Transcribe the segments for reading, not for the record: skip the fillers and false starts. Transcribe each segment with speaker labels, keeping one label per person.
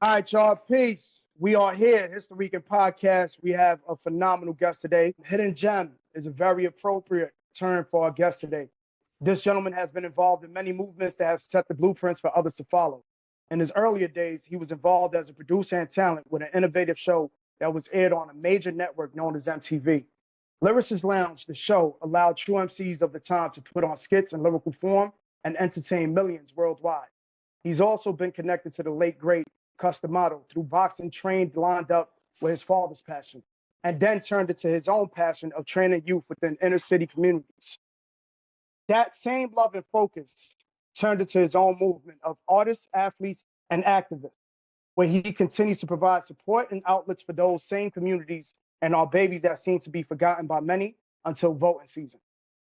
Speaker 1: All right, y'all. Peace. We are here, Historican Podcast. We have a phenomenal guest today. Hidden gem is a very appropriate term for our guest today. This gentleman has been involved in many movements that have set the blueprints for others to follow. In his earlier days, he was involved as a producer and talent with an innovative show that was aired on a major network known as MTV. Lyricist Lounge, the show, allowed true MCs of the time to put on skits in lyrical form and entertain millions worldwide. He's also been connected to the late, great Customato through boxing trained lined up with his father's passion, and then turned it to his own passion of training youth within inner city communities. That same love and focus turned into his own movement of artists, athletes, and activists, where he continues to provide support and outlets for those same communities and our babies that seem to be forgotten by many until voting season.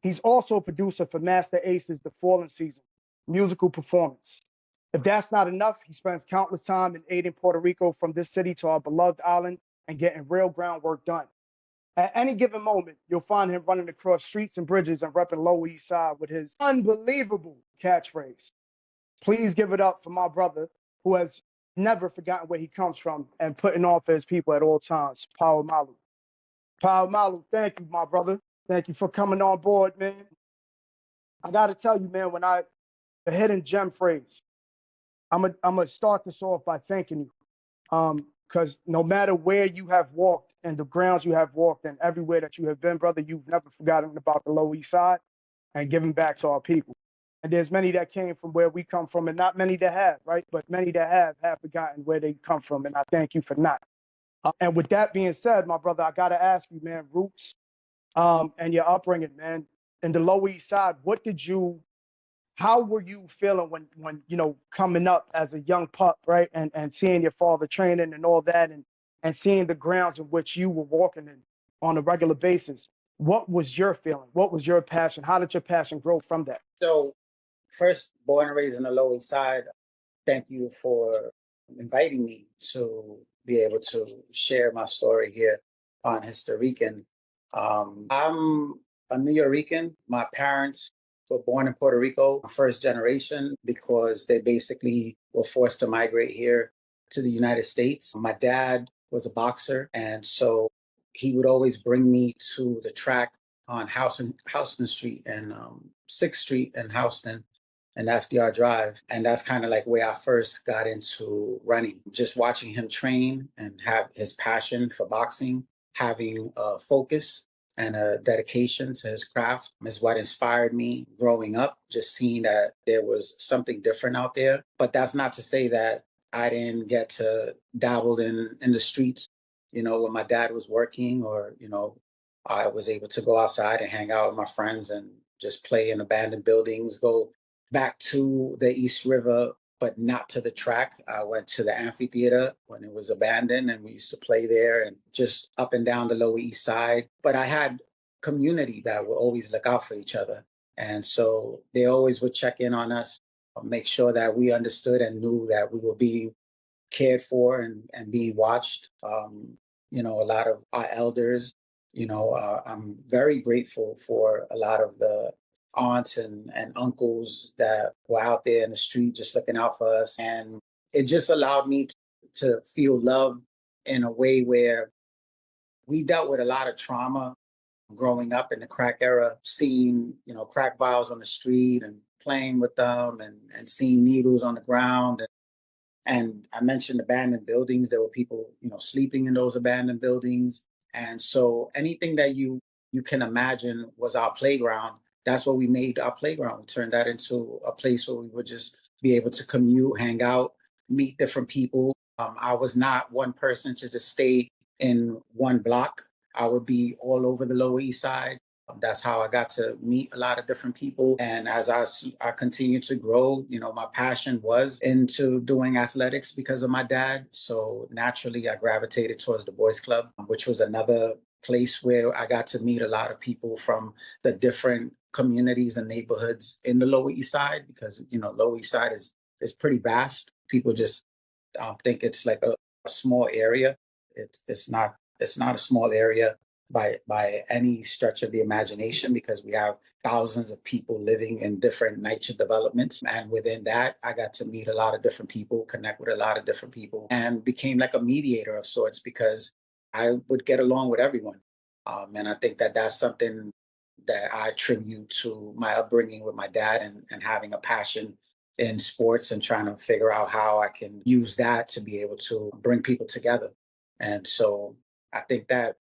Speaker 1: He's also a producer for Master Ace's The Fallen Season, musical performance. If that's not enough, he spends countless time in aiding Puerto Rico from this city to our beloved island and getting real groundwork done. At any given moment, you'll find him running across streets and bridges and repping Lower East Side with his unbelievable catchphrase. Please give it up for my brother, who has never forgotten where he comes from and putting on for his people at all times, Power Malu. Power Malu, thank you, my brother. Thank you for coming on board, man. I got to tell you, man, the hidden gem phrase, I'm gonna start this off by thanking you, because no matter where you have walked and the grounds you have walked and everywhere that you have been, brother, you've never forgotten about the Lower East Side and giving back to our people. And there's many that came from where we come from, and not many that have, right? But many that have forgotten where they come from, and I thank you for not. And with that being said, my brother, I gotta ask you, man, roots, and your upbringing, man, in the Lower East Side, how were you feeling when coming up as a young pup, right, and seeing your father training and all that, and seeing the grounds in which you were walking in on a regular basis? What was your feeling? What was your passion? How did your passion grow from that?
Speaker 2: So, first, born and raised in the Lower East Side, thank you for inviting me to be able to share my story here on Historican. I'm a New Yorican. My parents were born in Puerto Rico, first generation, because they basically were forced to migrate here to the United States. My dad was a boxer, and so he would always bring me to the track on Houston Street and 6th Street in Houston and FDR Drive. And that's kind of like where I first got into running. Just watching him train and have his passion for boxing, having a focus and a dedication to his craft is what inspired me growing up, just seeing that there was something different out there. But that's not to say that I didn't get to dabble in the streets, when my dad was working, or, I was able to go outside and hang out with my friends and just play in abandoned buildings, go back to the East River, but not to the track. I went to the amphitheater when it was abandoned, and we used to play there, and just up and down the Lower East Side. But I had community that would always look out for each other. And so they always would check in on us, make sure that we understood and knew that we were being cared for and being watched. A lot of our elders, I'm very grateful for a lot of the aunts and uncles that were out there in the street just looking out for us. And it just allowed me to feel love in a way where we dealt with a lot of trauma growing up in the crack era, seeing, crack vials on the street and playing with them, and seeing needles on the ground. And I mentioned abandoned buildings. There were people, sleeping in those abandoned buildings. And so anything that you can imagine was our playground. That's what we made our playground. We turned that into a place where we would just be able to commute, hang out, meet different people. I was not one person to just stay in one block. I would be all over the Lower East Side. That's how I got to meet a lot of different people. And as I continued to grow, my passion was into doing athletics because of my dad. So naturally, I gravitated towards the Boys Club, which was another place where I got to meet a lot of people from the different communities and neighborhoods in the Lower East Side, because, Lower East Side is pretty vast. People just think it's like a small area. It's not a small area. by any stretch of the imagination, because we have thousands of people living in different nature developments. And within that, I got to meet a lot of different people, connect with a lot of different people, and became like a mediator of sorts because I would get along with everyone. And I think that that's something that I attribute to my upbringing with my dad, and having a passion in sports and trying to figure out how I can use that to be able to bring people together. And so I think that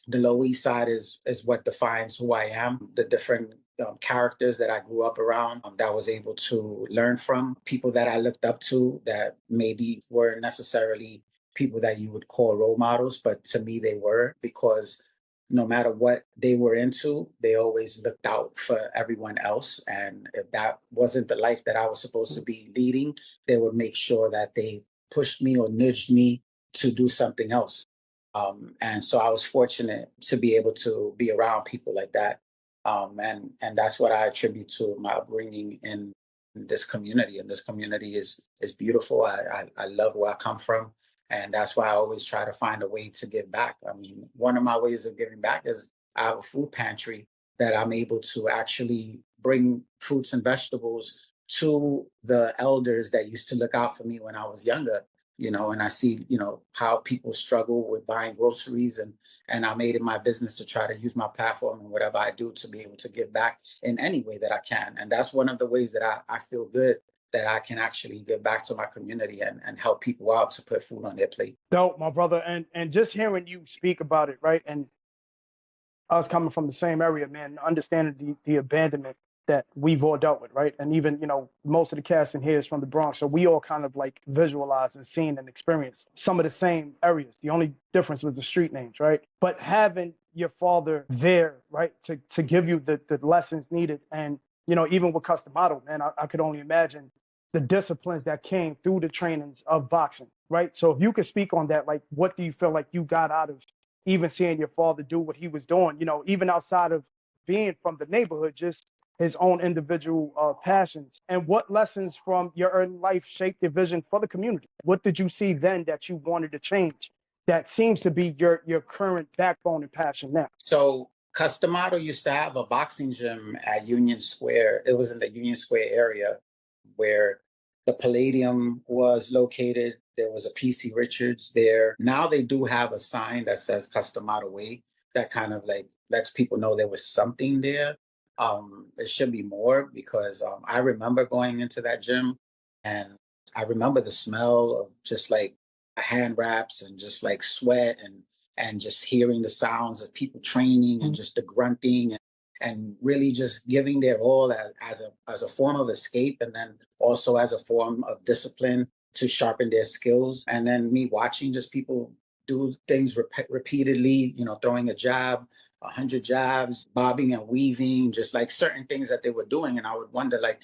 Speaker 2: the Lower East Side is what defines who I am. The different characters that I grew up around, that I was able to learn from, people that I looked up to that maybe weren't necessarily people that you would call role models, but to me they were, because no matter what they were into, they always looked out for everyone else. And if that wasn't the life that I was supposed to be leading, they would make sure that they pushed me or nudged me to do something else. And so I was fortunate to be able to be around people like that. And that's what I attribute to my upbringing in this community. And this community is beautiful. I love where I come from. And that's why I always try to find a way to give back. I mean, one of my ways of giving back is I have a food pantry that I'm able to actually bring fruits and vegetables to the elders that used to look out for me when I was younger, and I see, how people struggle with buying groceries, and I made it my business to try to use my platform and whatever I do to be able to give back in any way that I can. And that's one of the ways that I feel good that I can actually give back to my community and help people out to put food on their plate.
Speaker 1: Dope, my brother. And just hearing you speak about it, right? And us coming from the same area, man, understanding the abandonment that we've all dealt with, right? And even, most of the cast in here is from the Bronx. So we all kind of like visualize and seen and experienced some of the same areas. The only difference was the street names, right? But having your father there, right, to give you the lessons needed. And, even with Custom Model, man, I could only imagine the disciplines that came through the trainings of boxing, right? So if you could speak on that, like, what do you feel like you got out of even seeing your father do what he was doing, even outside of being from the neighborhood, just his own individual passions? And what lessons from your early life shaped your vision for the community? What did you see then that you wanted to change that seems to be your current backbone and passion now?
Speaker 2: So Customato used to have a boxing gym at Union Square. It was in the Union Square area where the Palladium was located. There was a PC Richards there. Now they do have a sign that says Customato Way that kind of like lets people know there was something there. It should be more, because I remember going into that gym, and I remember the smell of just like hand wraps and just like sweat, and just hearing the sounds of people training and just the grunting, and really just giving their all as a form of escape, and then also as a form of discipline to sharpen their skills. And then me watching just people do things repeatedly, throwing a jab, 100 jabs, bobbing and weaving, just like certain things that they were doing. And I would wonder, like,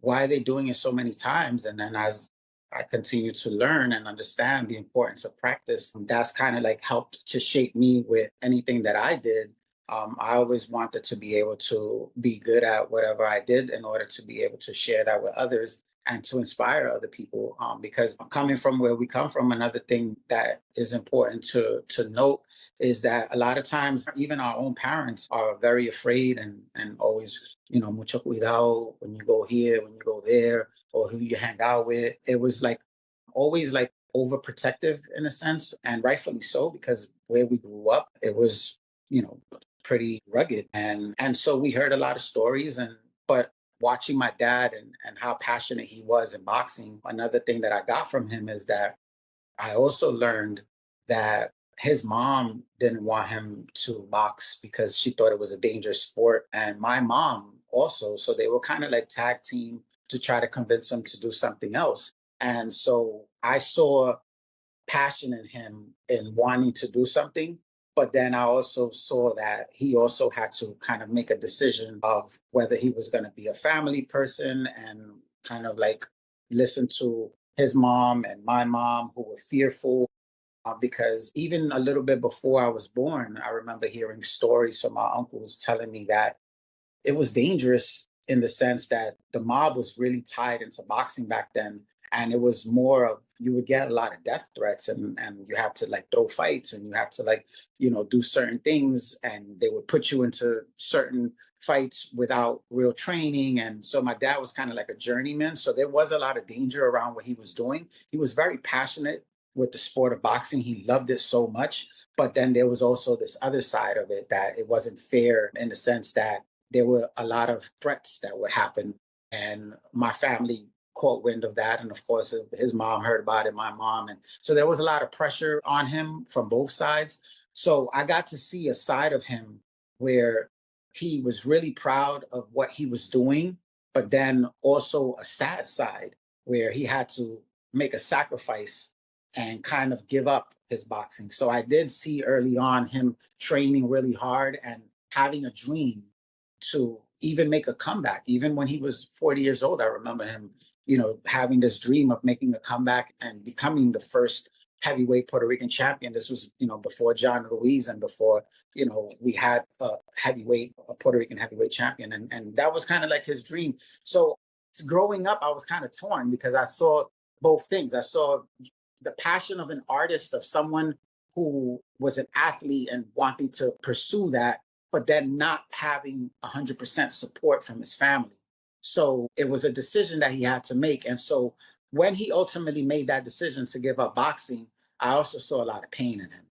Speaker 2: why are they doing it so many times? And then as I continue to learn and understand the importance of practice, that's kind of like helped to shape me with anything that I did. I always wanted to be able to be good at whatever I did in order to be able to share that with others and to inspire other people. Because coming from where we come from, another thing that is important to note is that a lot of times even our own parents are very afraid and always, mucho cuidado when you go here, when you go there, or who you hang out with. It was like always like overprotective in a sense, and rightfully so, because where we grew up, it was, pretty rugged. And so we heard a lot of stories, but watching my dad and how passionate he was in boxing, another thing that I got from him is that I also learned that his mom didn't want him to box because she thought it was a dangerous sport. And my mom also. So they were kind of like tag team to try to convince him to do something else. And so I saw passion in him in wanting to do something. But then I also saw that he also had to kind of make a decision of whether he was going to be a family person and kind of like listen to his mom and my mom, who were fearful. Because even a little bit before I was born, I remember hearing stories from my uncles telling me that it was dangerous in the sense that the mob was really tied into boxing back then. And it was more of, you would get a lot of death threats, and you have to like throw fights, and you have to like, do certain things, and they would put you into certain fights without real training. And so my dad was kind of like a journeyman. So there was a lot of danger around what he was doing. He was very passionate with the sport of boxing. He loved it so much. But then there was also this other side of it, that it wasn't fair, in the sense that there were a lot of threats that would happen. And my family caught wind of that. And of course, his mom heard about it, my mom. And so there was a lot of pressure on him from both sides. So I got to see a side of him where he was really proud of what he was doing, but then also a sad side where he had to make a sacrifice and kind of give up his boxing. So I did see early on him training really hard and having a dream to even make a comeback. Even when he was 40 years old, I remember him, having this dream of making a comeback and becoming the first heavyweight Puerto Rican champion. This was, before John Ruiz and before, we had a Puerto Rican heavyweight champion. And that was kind of like his dream. So growing up, I was kind of torn, because I saw both things. I saw the passion of an artist, of someone who was an athlete and wanting to pursue that, but then not having 100% support from his family. So it was a decision that he had to make. And so when he ultimately made that decision to give up boxing, I also saw a lot of pain in him.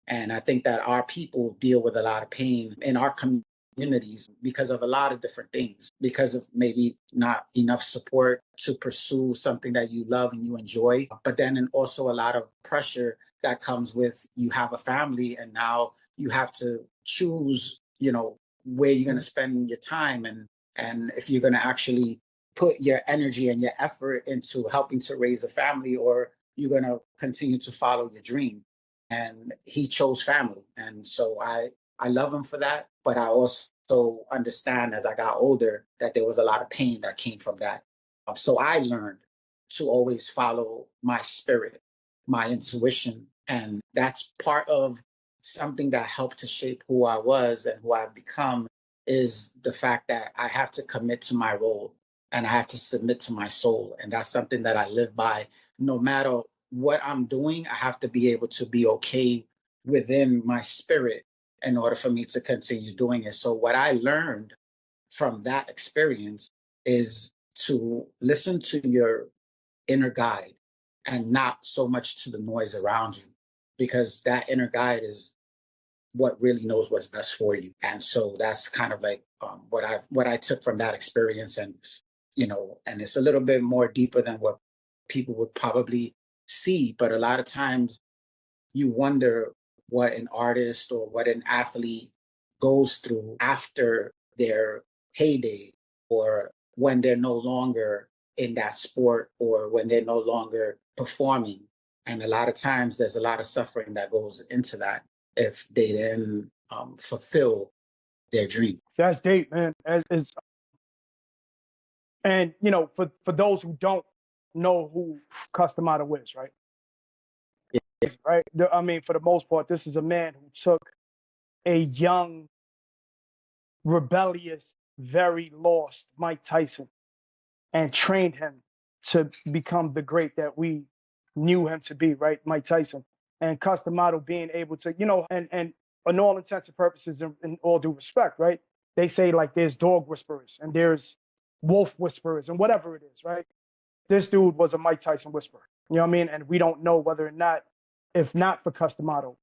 Speaker 2: And I think that our people deal with a lot of pain in our communities because of a lot of different things, because of maybe not enough support to pursue something that you love and you enjoy, but then also a lot of pressure that comes with, you have a family and now you have to choose, where you're going to spend your time, and if you're going to actually put your energy and your effort into helping to raise a family, or you're going to continue to follow your dream. And he chose family. And so I love him for that. But I also understand, as I got older, that there was a lot of pain that came from that. So I learned to always follow my spirit, my intuition. And that's part of something that helped to shape who I was and who I've become, is the fact that I have to commit to my role and I have to submit to my soul. And that's something that I live by. No matter what I'm doing, I have to be able to be okay within my spirit in order for me to continue doing it. So what I learned from that experience is to listen to your inner guide and not so much to the noise around you, because that inner guide is what really knows what's best for you. And so that's kind of like what I took from that experience. And and it's a little bit more deeper than what people would probably see, but a lot of times you wonder what an artist or what an athlete goes through after their heyday, or when they're no longer in that sport, or when they're no longer performing. And a lot of times there's a lot of suffering that goes into that if they then fulfill their dream.
Speaker 1: That's deep, man. And for those who don't know who Customato is, right? Right. I mean, for the most part, this is a man who took a young, rebellious, very lost Mike Tyson and trained him to become the great that we knew him to be, right? Mike Tyson. And Customato being able to, and in all intents and purposes, in all due respect, right? They say like there's dog whisperers and there's wolf whisperers and whatever it is, right? This dude was a Mike Tyson whisperer. You know what I mean? And we don't know whether or not, if not for Customato,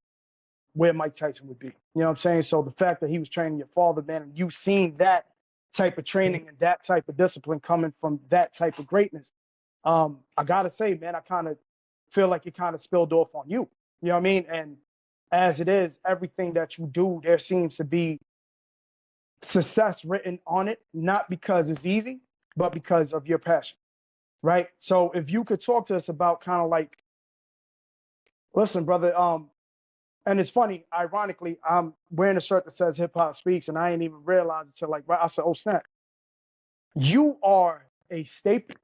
Speaker 1: where Mike Tyson would be. You know what I'm saying? So the fact that he was training your father, man, and you've seen that type of training and that type of discipline coming from that type of greatness, I gotta say, man, I kind of feel like it kind of spilled off on you. You know what I mean? And as it is, everything that you do, there seems to be success written on it, not because it's easy, but because of your passion, right? So if you could talk to us about kind of like, listen, brother, and it's funny, ironically, I'm wearing a shirt that says Hip Hop Speaks, and I ain't even realize it until like, I said, oh snap, you are a staple.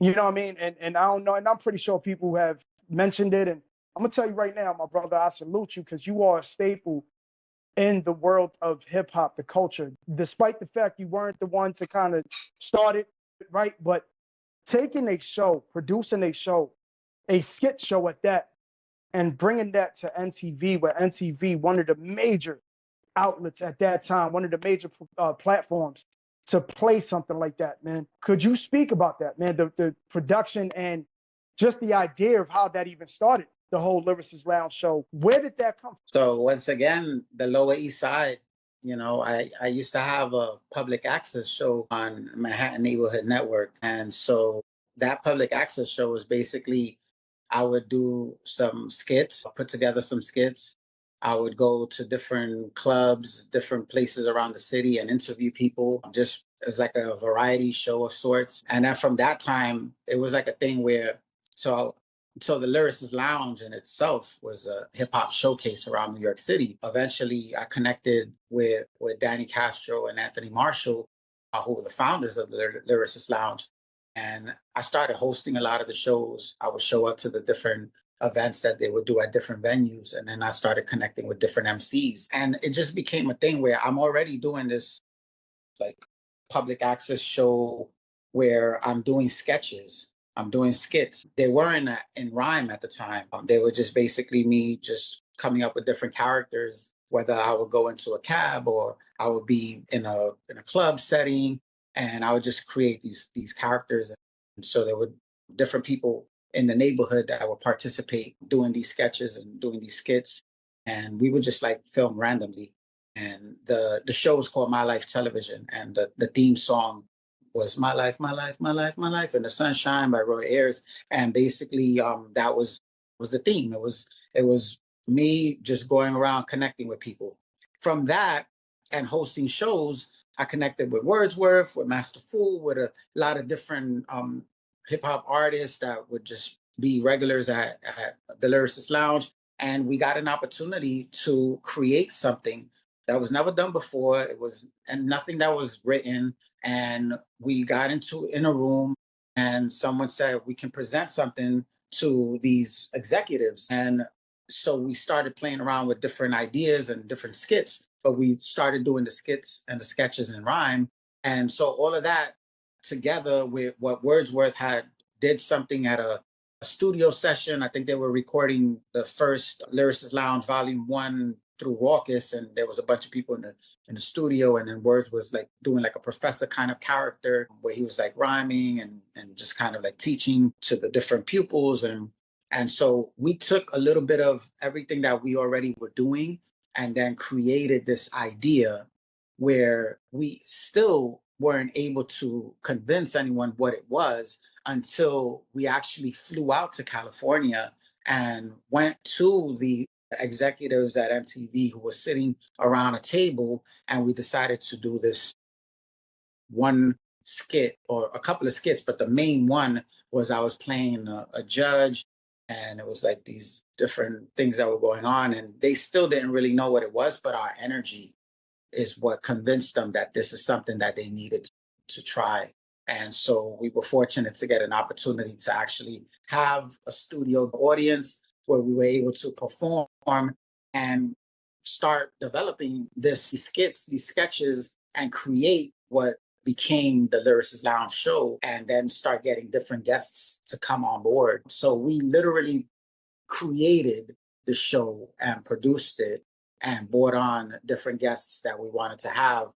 Speaker 1: You know what I mean? And I don't know, and I'm pretty sure people have mentioned it. And I'm gonna tell you right now, my brother, I salute you, because you are a staple in the world of hip hop, the culture, despite the fact you weren't the one to kind of start it, right? But taking a show, producing a show, a skit show at that, and bringing that to MTV, where MTV, one of the major outlets at that time, one of the major platforms to play something like that, man. Could you speak about that, man? The production and just the idea of how that even started, the whole Lyricist Lounge show. Where did that come from?
Speaker 2: So once again, the Lower East Side, you know, I used to have a public access show on Manhattan Neighborhood Network. And so that public access show was basically, I would do some skits, put together some skits. I would go to different clubs, different places around the city and interview people just as like a variety show of sorts. And then from that time, it was like a thing where, so the Lyricist Lounge in itself was a hip hop showcase around New York City. Eventually, I connected with Danny Castro and Anthony Marshall, who were the founders of the Lyricist Lounge. And I started hosting a lot of the shows. I would show up to the different events that they would do at different venues. And then I started connecting with different MCs. And it just became a thing where I'm already doing this like public access show where I'm doing sketches. I'm doing skits. They weren't in rhyme at the time. They were just basically me just coming up with different characters, whether I would go into a cab or I would be in a club setting, and I would just create these characters. And so there were different people in the neighborhood that would participate doing these sketches and doing these skits. And we would just like film randomly. And the show was called My Life Television. And the theme song was My Life, My Life, My Life, My Life, and the Sunshine by Roy Ayers. And basically that was the theme. It was me just going around connecting with people. From that and hosting shows, I connected with Wordsworth, with Master Fool, with a lot of different hip hop artists that would just be regulars at the Lyricist Lounge. And we got an opportunity to create something that was never done before. It was, and nothing that was written. And we got in a room and someone said, we can present something to these executives. And so we started playing around with different ideas and different skits, but we started doing the skits and the sketches in rhyme. And so all of that together with what Wordsworth did something at a studio session. I think they were recording the first Lyricist Lounge Volume 1 through Raucous, and there was a bunch of people in the studio, and then Words was like doing like a professor kind of character where he was like rhyming and just kind of like teaching to the different pupils. And so we took a little bit of everything that we already were doing and then created this idea where we still weren't able to convince anyone what it was until we actually flew out to California and went to the executives at MTV who were sitting around a table, and we decided to do this one skit or a couple of skits, but the main one was I was playing a judge, and it was like these different things that were going on, and they still didn't really know what it was, but our energy is what convinced them that this is something that they needed to try. And so we were fortunate to get an opportunity to actually have a studio audience where we were able to perform and start developing these skits, these sketches, and create what became the Lyricist Lounge show, and then start getting different guests to come on board. So we literally created the show and produced it and brought on different guests that we wanted to have.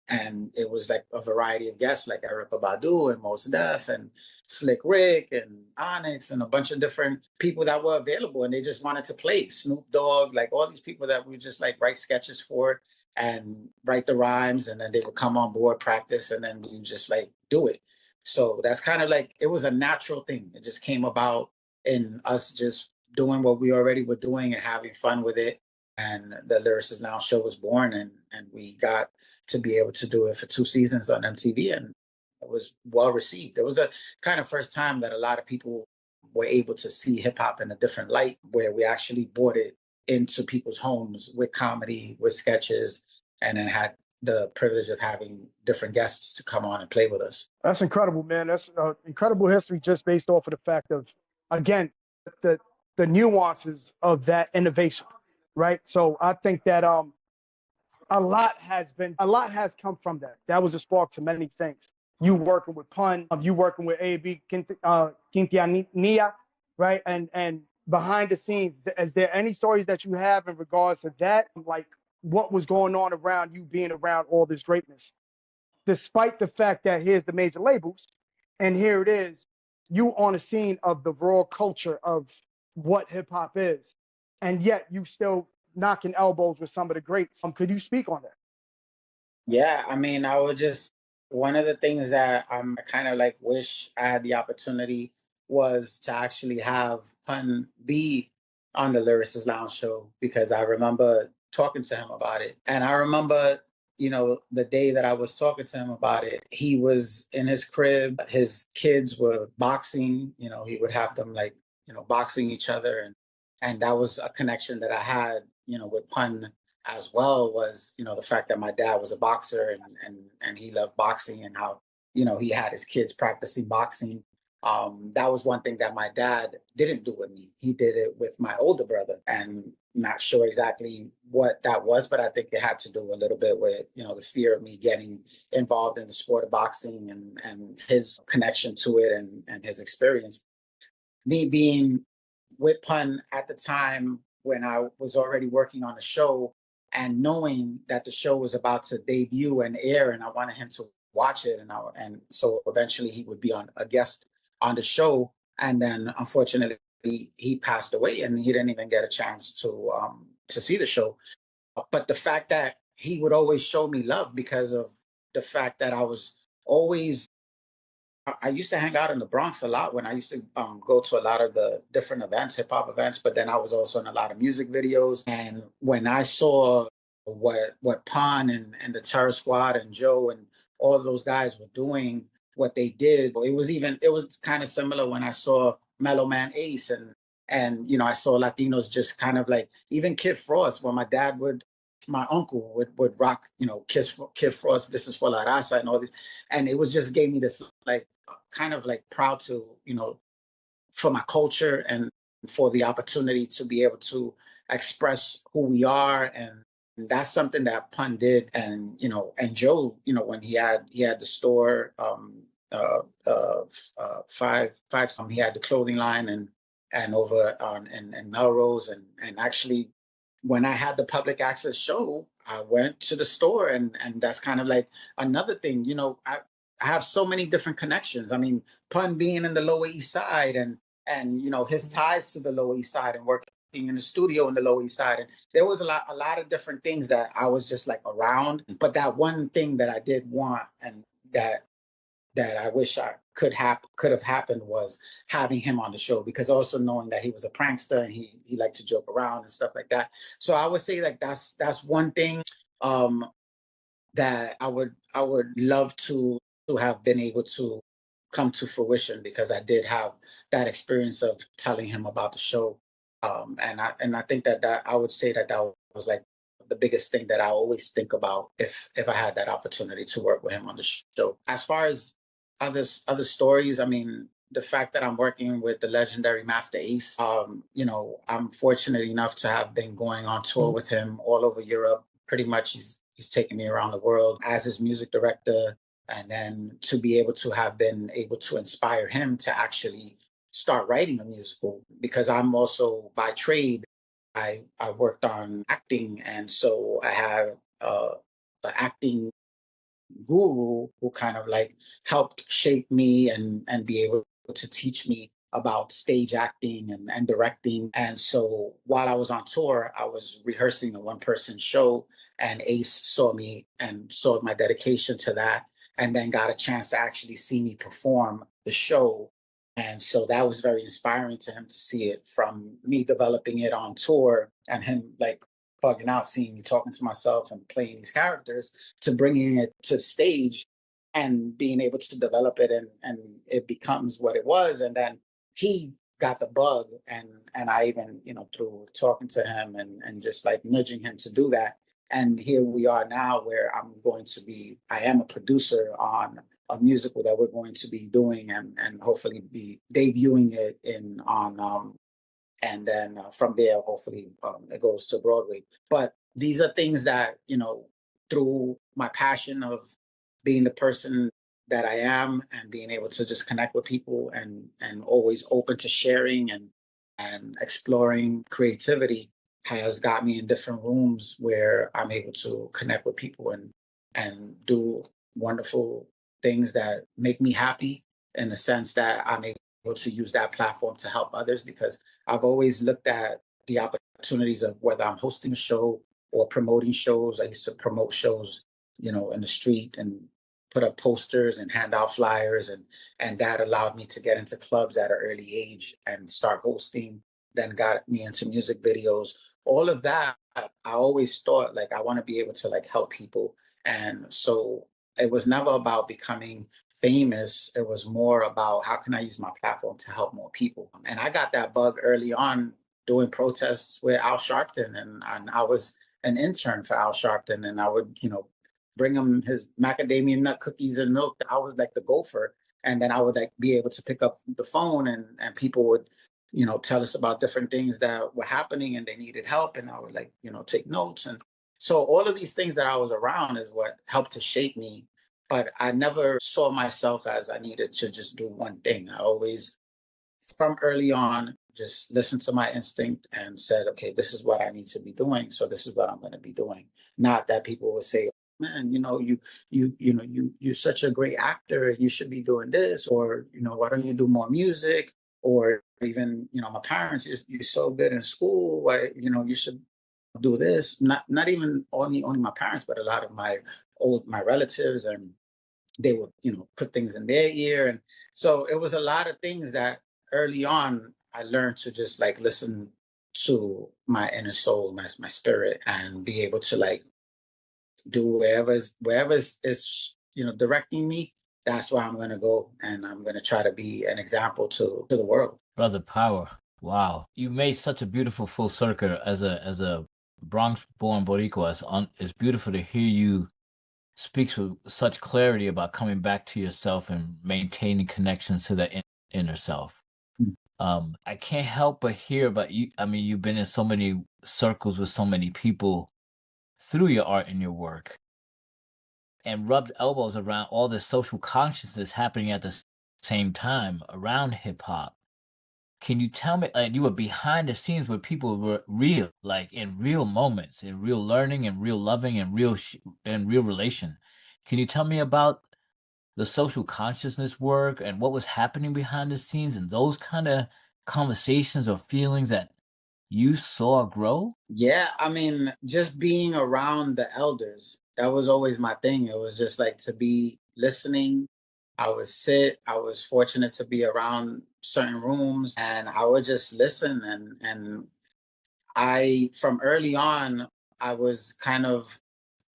Speaker 2: And it was like a variety of guests like Erykah Badu and Mos Def and Slick Rick and Onyx and a bunch of different people that were available, and they just wanted to play. Snoop Dogg, like all these people that we just like write sketches for and write the rhymes, and then they would come on board, practice, and then we just like do it. So that's kind of like, it was a natural thing. It just came about in us just doing what we already were doing and having fun with it. And the Lyricist Now show was born, and we got to be able to do it for 2 seasons on MTV, and it was well received. It was the kind of first time that a lot of people were able to see hip hop in a different light, where we actually brought it into people's homes with comedy, with sketches, and then had the privilege of having different guests to come on and play with us.
Speaker 1: That's incredible, man. That's incredible history just based off of the fact of, again, the nuances of that innovation, right? So I think that a lot has come from that. That was a spark to many things. you working with Pun, you working with AB Quintanilla, right? And behind the scenes, is there any stories that you have in regards to that? Like what was going on around you being around all this greatness? Despite the fact that here's the major labels, and here it is, you on the scene of the raw culture of what hip hop is, and yet you still knocking elbows with some of the greats. Could you speak on that?
Speaker 2: Yeah, I mean, I would just one of the things that I kind of like wish I had the opportunity was to actually have Pun be on the Lyricist Lounge Show, because I remember talking to him about it. And I remember, the day that I was talking to him about it, he was in his crib, his kids were boxing, he would have them like, boxing each other. And that was a connection that I had, with Pun as well, was the fact that my dad was a boxer, and he loved boxing, and how he had his kids practicing boxing. That was one thing that my dad didn't do with me. He did it with my older brother, and not sure exactly what that was, but I think it had to do a little bit with the fear of me getting involved in the sport of boxing, and his connection to it, and his experience. Me being with Pun at the time when I was already working on the show, and knowing that the show was about to debut and air, and I wanted him to watch it, and so eventually he would be on a guest on the show, and then unfortunately he passed away, and he didn't even get a chance to see the show. But the fact that he would always show me love, because of the fact that I was always I used to hang out in the Bronx a lot when I used to go to a lot of the different events, hip hop events, but then I was also in a lot of music videos. And when I saw what Pon and the Terror Squad and Joe and all of those guys were doing, what they did, it was kind of similar when I saw Mellow Man Ace, and I saw Latinos just kind of like, even Kid Frost, when my uncle would rock, Kid Frost, This Is For La Raza and all this. And it was just gave me this like kind of like proud to, for my culture, and for the opportunity to be able to express who we are. And that's something that Pun did. And, and Joe, when he had the store, he had the clothing line, and over on in Melrose, and actually when I had the public access show, I went to the store, and that's kind of like another thing. I have so many different connections. I mean, Pun being in the Lower East Side, and his ties to the Lower East Side, and working in the studio in the Lower East Side, and there was a lot of different things that I was just like around. But that one thing that I did want, and that I wish I could have happened, was having him on the show, because also knowing that he was a prankster, and he liked to joke around and stuff like that. So I would say like that's one thing that I would love to have been able to come to fruition, because I did have that experience of telling him about the show. And I think that I would say that was like the biggest thing that I always think about, if I had that opportunity to work with him on the show. As far as other stories, I mean, the fact that I'm working with the legendary Master Ace, I'm fortunate enough to have been going on tour with him all over Europe. Pretty much, he's taken me around the world as his music director, and then to be able to have been able to inspire him to actually start writing a musical, because I'm also by trade, I worked on acting, and so I have an acting guru who kind of like helped shape me, and be able to teach me about stage acting, and directing. And so while I was on tour, I was rehearsing a one person show, and Ace saw me and saw my dedication to that, and then got a chance to actually see me perform the show. And so that was very inspiring to him, to see it from me developing it on tour, and him like bugging out, seeing me talking to myself and playing these characters, to bringing it to stage, and being able to develop it, and it becomes what it was. And then he got the bug, and I even, through talking to him, and just like nudging him to do that. And here we are now, where I am a producer on a musical that we're going to be doing, and hopefully be debuting it in on and then from there, hopefully, it goes to Broadway. But these are things that, through my passion of being the person that I am, and being able to just connect with people, and always open to sharing and exploring creativity has got me in different rooms where I'm able to connect with people and do wonderful things that make me happy, in the sense that I'm able to use that platform to help others, because I've always looked at the opportunities of whether I'm hosting a show or promoting shows. I used to promote shows, in the street, and put up posters and hand out flyers, and that allowed me to get into clubs at an early age and start hosting, then got me into music videos. All of that, I always thought, like, I want to be able to, like, help people. And so it was never about becoming famous. It was more about how can I use my platform to help more people. And I got that bug early on doing protests with Al Sharpton, and I was an intern for Al Sharpton, and I would, bring him his macadamia nut cookies and milk. I was like the gopher. And then I would, like, be able to pick up the phone, and people would, tell us about different things that were happening and they needed help. And I would, like, take notes. And so all of these things that I was around is what helped to shape me. But I never saw myself as I needed to just do one thing. I always, from early on, just listened to my instinct and said, okay, this is what I need to be doing. So this is what I'm going to be doing. Not that people would say, man, you're such a great actor. You should be doing this, or, why don't you do more music? Or even, my parents, you're so good in school. Why, you should do this. Not even only my parents, but a lot of my relatives, and they would, put things in their ear. And so it was a lot of things that early on I learned to just, like, listen to my inner soul, my spirit, and be able to, like, do wherever is directing me. That's where I'm gonna go, and I'm gonna try to be an example to the world.
Speaker 3: Brother Power, wow, you made such a beautiful full circle as a Bronx-born Boricua. It's beautiful to hear you speak with such clarity about coming back to yourself and maintaining connections to the inner self. I can't help but hear about you. I mean, you've been in so many circles with so many people through your art and your work, and rubbed elbows around all the social consciousness happening at the same time around hip hop. Can you tell me, like, you were behind the scenes where people were real, like in real moments, in real learning, and real loving, and real relation? Can you tell me about the social consciousness work and what was happening behind the scenes, and those kind of conversations or feelings that you saw grow?
Speaker 2: Yeah, I mean, just being around the elders, that was always my thing. It was just like to be listening. I would sit. I was fortunate to be around certain rooms, and I would just listen. And I, from early on, I was kind of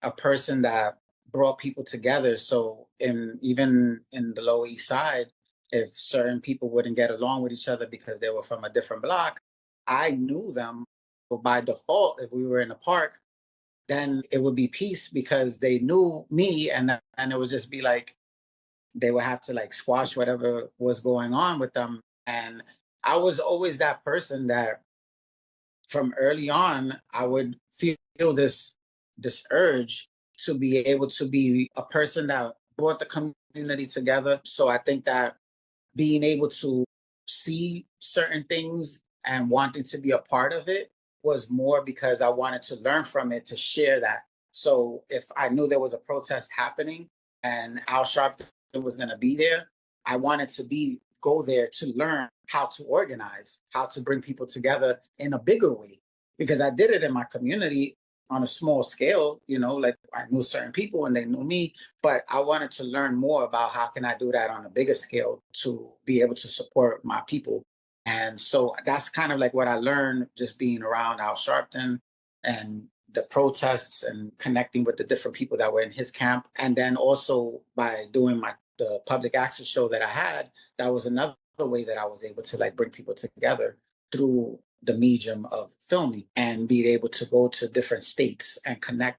Speaker 2: a person that brought people together. So even in the Lower East Side, if certain people wouldn't get along with each other because they were from a different block, I knew them. But by default, if we were in a park, then it would be peace because they knew me, and it would just be like they would have to, like, squash whatever was going on with them. And I was always that person that, from early on, I would feel this urge to be able to be a person that brought the community together. So I think that being able to see certain things and wanting to be a part of it was more because I wanted to learn from it, to share that. So if I knew there was a protest happening and Al Sharpton was going to be there, I wanted to go there to learn how to organize, how to bring people together in a bigger way. Because I did it in my community on a small scale, like I knew certain people and they knew me, but I wanted to learn more about how can I do that on a bigger scale to be able to support my people. And so that's kind of like what I learned just being around Al Sharpton and the protests and connecting with the different people that were in his camp. And then also by doing the public access show that I had, that was another way that I was able to, like, bring people together through the medium of filming, and being able to go to different states and connect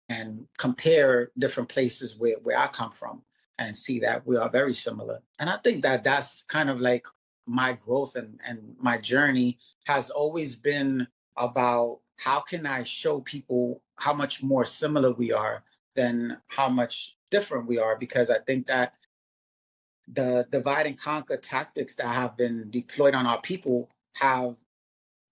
Speaker 2: and compare different places where I come from and see that we are very similar. And I think that that's kind of like my growth, and my journey has always been about how can I show people how much more similar we are than how much different we are. Because I think that the divide and conquer tactics that have been deployed on our people have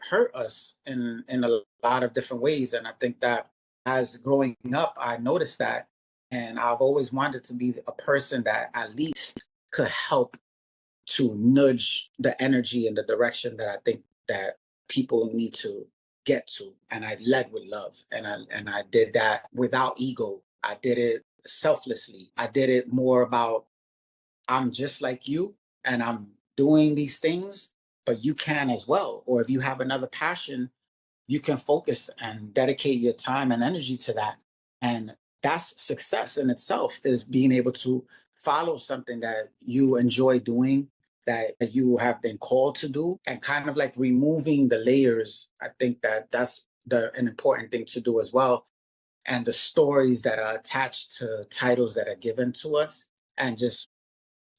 Speaker 2: hurt us in a lot of different ways. And I think that as growing up, I noticed that. And I've always wanted to be a person that at least could help to nudge the energy in the direction that I think that people need to get to. And I led with love. And I did that without ego. I did it selflessly. I did it more about I'm just like you and I'm doing these things, but you can as well. Or if you have another passion, you can focus and dedicate your time and energy to that. And that's success in itself, is being able to follow something that you enjoy doing, that you have been called to do, and kind of like removing the layers. I think that that's an important thing to do as well. And the stories that are attached to titles that are given to us, and just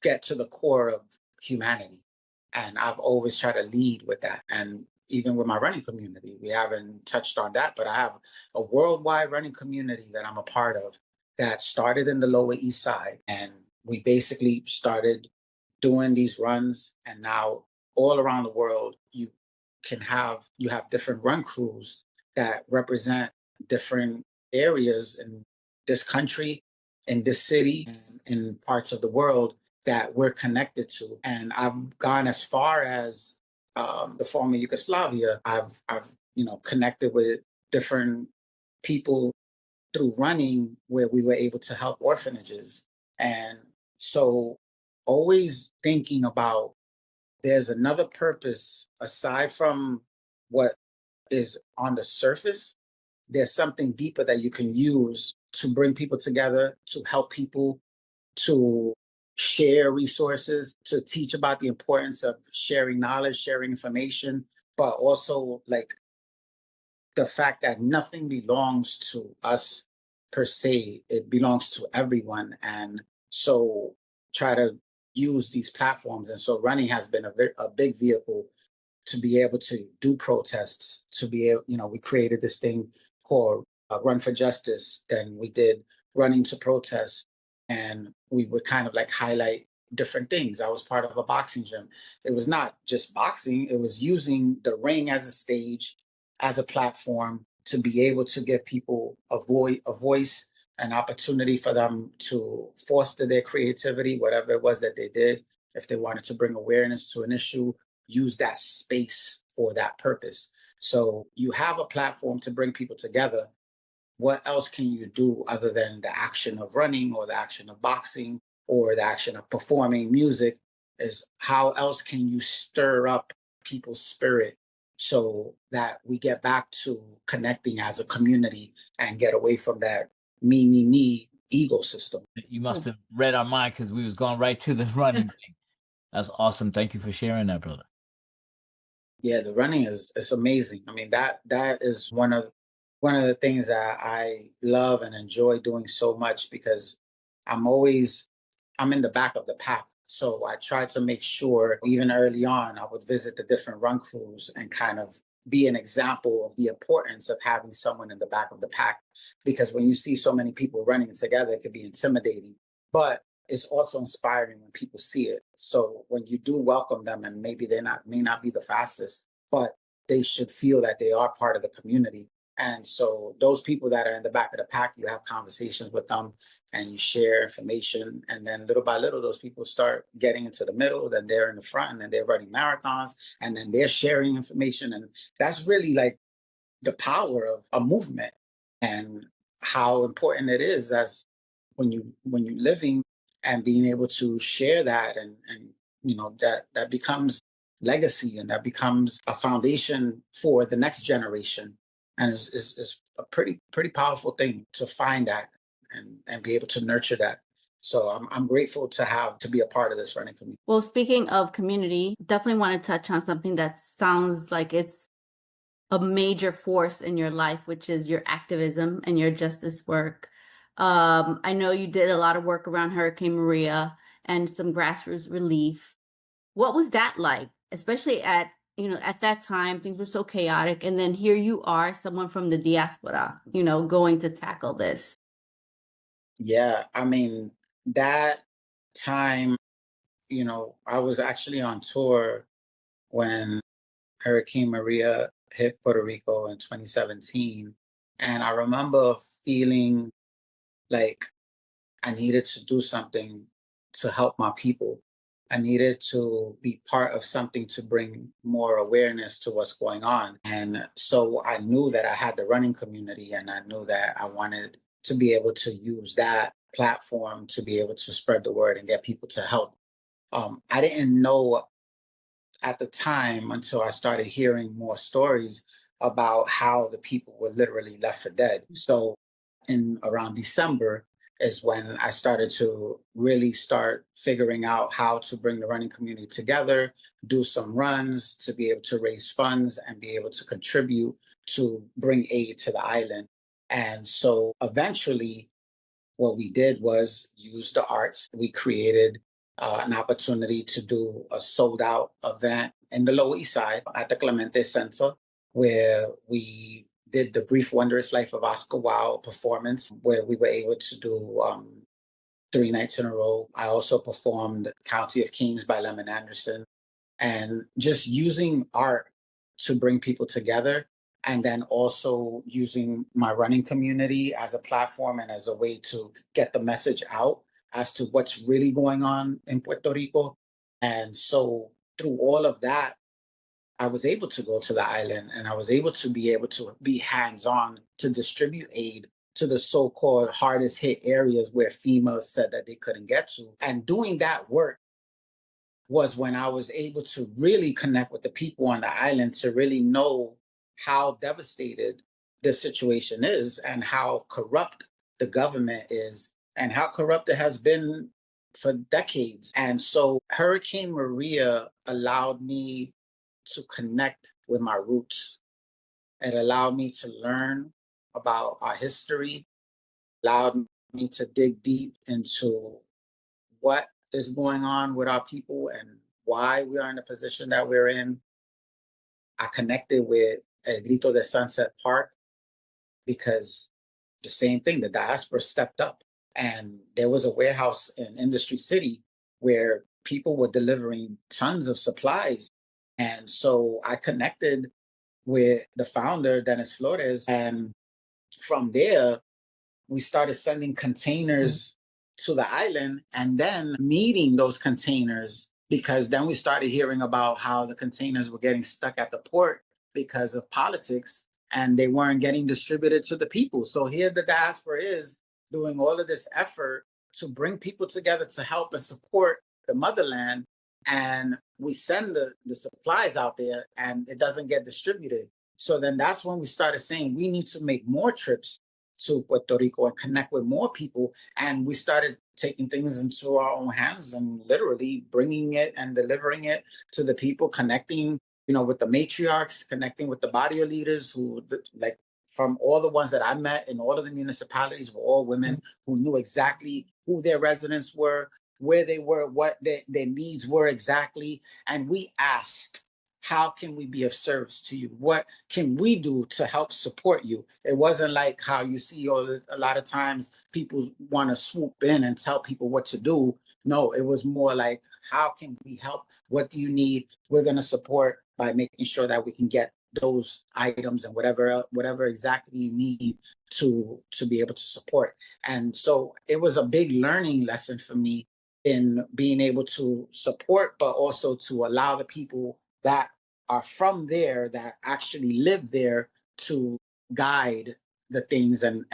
Speaker 2: get to the core of humanity. And I've always tried to lead with that. And even with my running community, we haven't touched on that, but I have a worldwide running community that I'm a part of that started in the Lower East Side. And we basically started doing these runs. And now all around the world, you have different run crews that represent different areas in this country, in this city, and in parts of the world that we're connected to. And I've gone as far as the former Yugoslavia. I've connected with different people through running, where we were able to help orphanages. And so always thinking about, there's another purpose aside from what is on the surface. There's something deeper that you can use to bring people together, to help people, to share resources, to teach about the importance of sharing knowledge, sharing information, but also like the fact that nothing belongs to us per se, it belongs to everyone. And so try to use these platforms. And so running has been a big vehicle to be able to do protests, to be able, we created this thing called Run for Justice. Then we did Running to Protest, and we would kind of like highlight different things. I was part of a boxing gym. It was not just boxing, it was using the ring as a stage, as a platform, to be able to give people a voice, an opportunity for them to foster their creativity, whatever it was that they did. If they wanted to bring awareness to an issue, use that space for that purpose. So you have a platform to bring people together. What else can you do other than the action of running, or the action of boxing, or the action of performing music? Is how else can you stir up people's spirit so that we get back to connecting as a community and get away from that me ego system?
Speaker 3: You must have read our mind, because we was going right to the running thing. That's awesome. Thank you for sharing that, brother.
Speaker 2: Yeah, the running it's amazing. I mean, that is one of the things that I love and enjoy doing so much, because I'm in the back of the pack. So I try to make sure, even early on, I would visit the different run crews and kind of be an example of the importance of having someone in the back of the pack. Because when you see so many people running together, it can be intimidating. But it's also inspiring when people see it. So when you do welcome them, and maybe may not be the fastest, but they should feel that they are part of the community. And so those people that are in the back of the pack, you have conversations with them and you share information. And then little by little, those people start getting into the middle, then they're in the front, and then they're running marathons, and then they're sharing information. And that's really like the power of a movement, and how important it is as when you living and being able to share that, and that becomes legacy, and that becomes a foundation for the next generation. And it's a pretty powerful thing to find that, and be able to nurture that. So I'm grateful to be a part of this running community.
Speaker 4: Well, speaking of community, definitely want to touch on something that sounds like it's a major force in your life, which is your activism and your justice work. I know you did a lot of work around Hurricane Maria and some grassroots relief. What was that like, especially at that time? Things were so chaotic, and then here you are, someone from the diaspora, going to tackle this.
Speaker 2: Yeah, I mean, that time I was actually on tour when Hurricane Maria hit Puerto Rico in 2017. And I remember feeling like I needed to do something to help my people. I needed to be part of something to bring more awareness to what's going on. And so I knew that I had the running community, and I knew that I wanted to be able to use that platform to be able to spread the word and get people to help. I didn't know at the time until I started hearing more stories about how the people were literally left for dead. So in around December is when I started to really start figuring out how to bring the running community together, do some runs to be able to raise funds and be able to contribute to bring aid to the island. And so eventually what we did was use the arts. We created an opportunity to do a sold out event in the Lower East Side at the Clemente Center, where we did the Brief Wondrous Life of Oscar Wilde performance, where we were able to do 3 nights in a row. I also performed County of Kings by Lemon Anderson, and just using art to bring people together, and then also using my running community as a platform and as a way to get the message out as to what's really going on in Puerto Rico. And so through all of that, I was able to go to the island, and I was able to be hands-on to distribute aid to the so-called hardest hit areas where FEMA said that they couldn't get to. And doing that work was when I was able to really connect with the people on the island to really know how devastated the situation is and how corrupt the government is and how corrupt it has been for decades. And so Hurricane Maria allowed me to connect with my roots. It allowed me to learn about our history, allowed me to dig deep into what is going on with our people and why we are in the position that we're in. I connected with El Grito de Sunset Park because the same thing, the diaspora stepped up, and there was a warehouse in Industry City where people were delivering tons of supplies. And so I connected with the founder, Dennis Flores, and from there, we started sending containers to the island and then meeting those containers, because then we started hearing about how the containers were getting stuck at the port because of politics and they weren't getting distributed to the people. So here the diaspora is doing all of this effort to bring people together to help and support the motherland. And we send the supplies out there and it doesn't get distributed. So then that's when we started saying we need to make more trips to Puerto Rico and connect with more people. And we started taking things into our own hands and literally bringing it and delivering it to the people, connecting, with the matriarchs, connecting with the barrio leaders who, like, from all the ones that I met in all of the municipalities, were all women who knew exactly who their residents were, where they were, what their needs were exactly. And we asked, how can we be of service to you? What can we do to help support you? It wasn't like how you see a lot of times people want to swoop in and tell people what to do. No, it was more like, how can we help? What do you need? We're going to support by making sure that we can get those items and whatever exactly you need to be able to support. And so it was a big learning lesson for me in being able to support, but also to allow the people that are from there, that actually live there, to guide the things and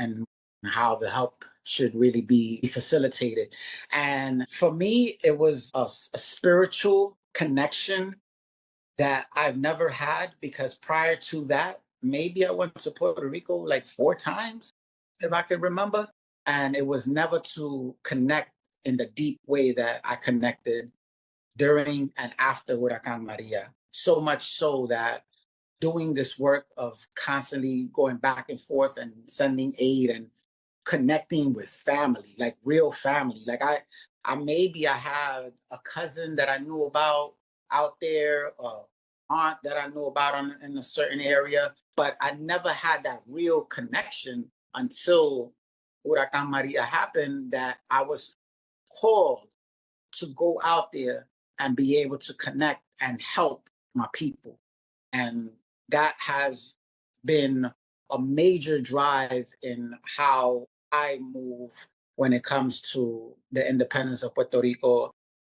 Speaker 2: how the help should really be facilitated. And for me, it was a spiritual connection that I've never had, because prior to that, maybe I went to Puerto Rico like 4 times, if I can remember. And it was never to connect in the deep way that I connected during and after Hurricane María. So much so that doing this work of constantly going back and forth and sending aid and connecting with family, like real family. Like I had a cousin that I knew about out there, aunt that I knew about in a certain area, but I never had that real connection until Hurricane María happened, that I was called to go out there and be able to connect and help my people. And that has been a major drive in how I move when it comes to the independence of Puerto Rico,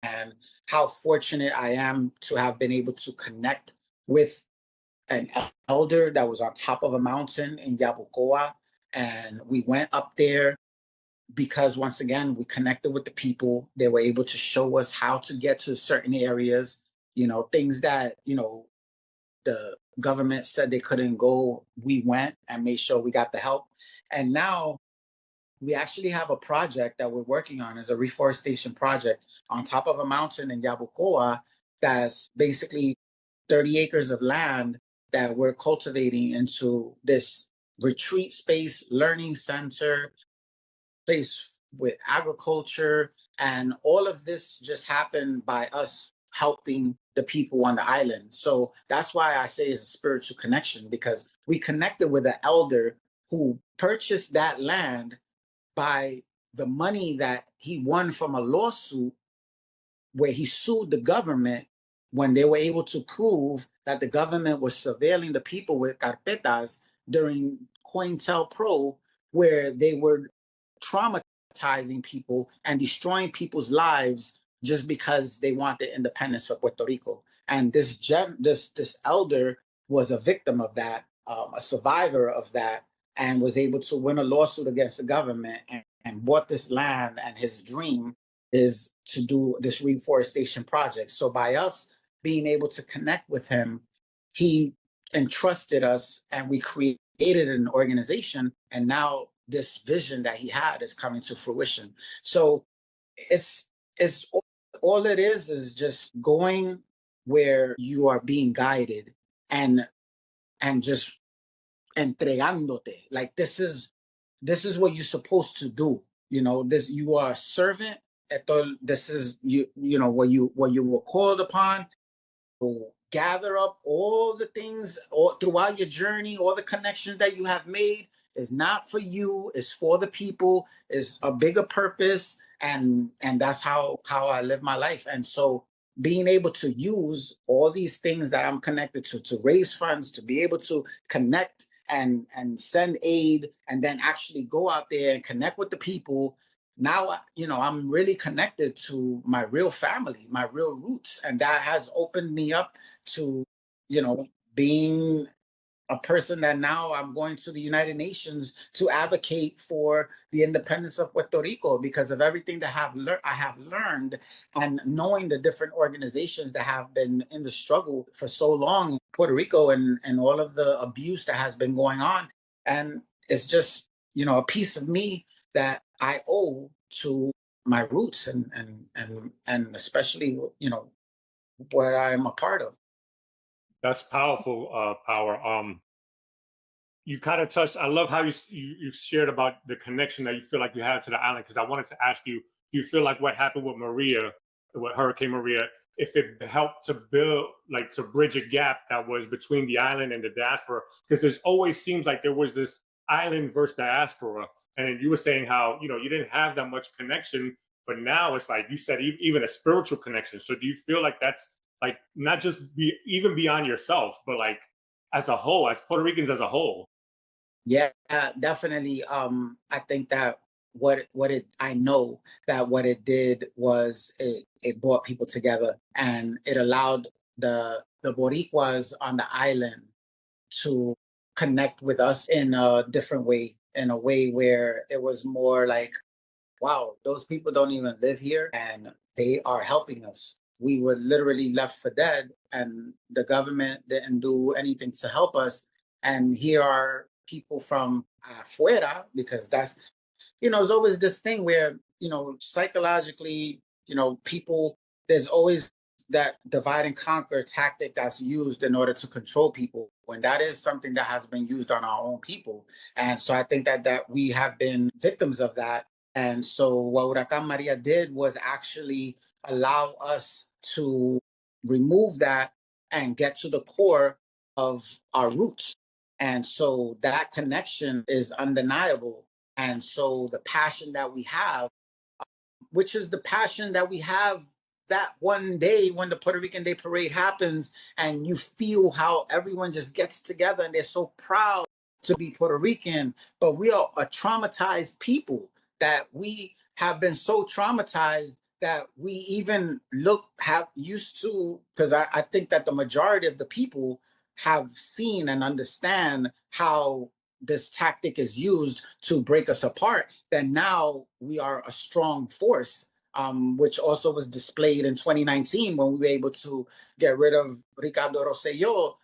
Speaker 2: and how fortunate I am to have been able to connect with an elder that was on top of a mountain in Yabucoa. And we went up there because, once again, we connected with the people. They were able to show us how to get to certain areas, things that, the government said they couldn't go. We went and made sure we got the help. And now we actually have a project that we're working on as a reforestation project on top of a mountain in Yabucoa that's basically 30 acres of land that we're cultivating into this retreat space, learning center, place with agriculture. And all of this just happened by us helping the people on the island. So that's why I say it's a spiritual connection, because we connected with an elder who purchased that land by the money that he won from a lawsuit where he sued the government when they were able to prove that the government was surveilling the people with carpetas during COINTELPRO, where they were traumatizing people and destroying people's lives just because they want the independence of Puerto Rico. And this elder was a victim of that, a survivor of that, and was able to win a lawsuit against the government and bought this land. And his dream is to do this reforestation project. So by us being able to connect with him, he entrusted us and we created an organization. And now this vision that he had is coming to fruition. So it's all it is just going where you are being guided and just entregándote. Like this is what you're supposed to do. This, you are a servant. This is what you were called upon. So gather up all the things throughout your journey, all the connections that you have made. Is not for you, it's for the people, is a bigger purpose. And that's how I live my life. And so being able to use all these things that I'm connected to raise funds, to be able to connect and send aid, and then actually go out there and connect with the people. Now, I'm really connected to my real family, my real roots. And that has opened me up to, being a person that now I'm going to the United Nations to advocate for the independence of Puerto Rico, because of everything that I have learned, and knowing the different organizations that have been in the struggle for so long in Puerto Rico, and all of the abuse that has been going on. And it's just, a piece of me that I owe to my roots, and especially, what I'm a part of.
Speaker 5: That's powerful, Power. You kind of touched. I love how you shared about the connection that you feel like you had to the island. Because I wanted to ask you, do you feel like what happened with Hurricane Maria, if it helped to to bridge a gap that was between the island and the diaspora? Because there's always seems like there was this island versus diaspora, and you were saying how you didn't have that much connection, but now it's like you said, even a spiritual connection. So do you feel like that's like not just even beyond yourself, but like as a whole, as Puerto Ricans as a whole?
Speaker 2: Yeah, definitely. I think that I know that what it did was it brought people together, and it allowed the Boricuas on the island to connect with us in a different way, in a way where it was more like, wow, those people don't even live here and they are helping us. We were literally left for dead, and the government didn't do anything to help us. And here are people from afuera, because that's, there's always this thing where, psychologically, people, there's always that divide and conquer tactic that's used in order to control people, when that is something that has been used on our own people. And so I think that we have been victims of that. And so what Hurricane Maria did was actually allow us to remove that and get to the core of our roots. And so that connection is undeniable. And so the passion that we have which is the passion that we have that one day when the Puerto Rican Day Parade happens, and you feel how everyone just gets together and they're so proud to be Puerto Rican. But we are a traumatized people, that we have been so traumatized that we even have used to, because I think that the majority of the people have seen and understand how this tactic is used to break us apart, then now we are a strong force, which also was displayed in 2019 when we were able to get rid of Ricardo Rosselló,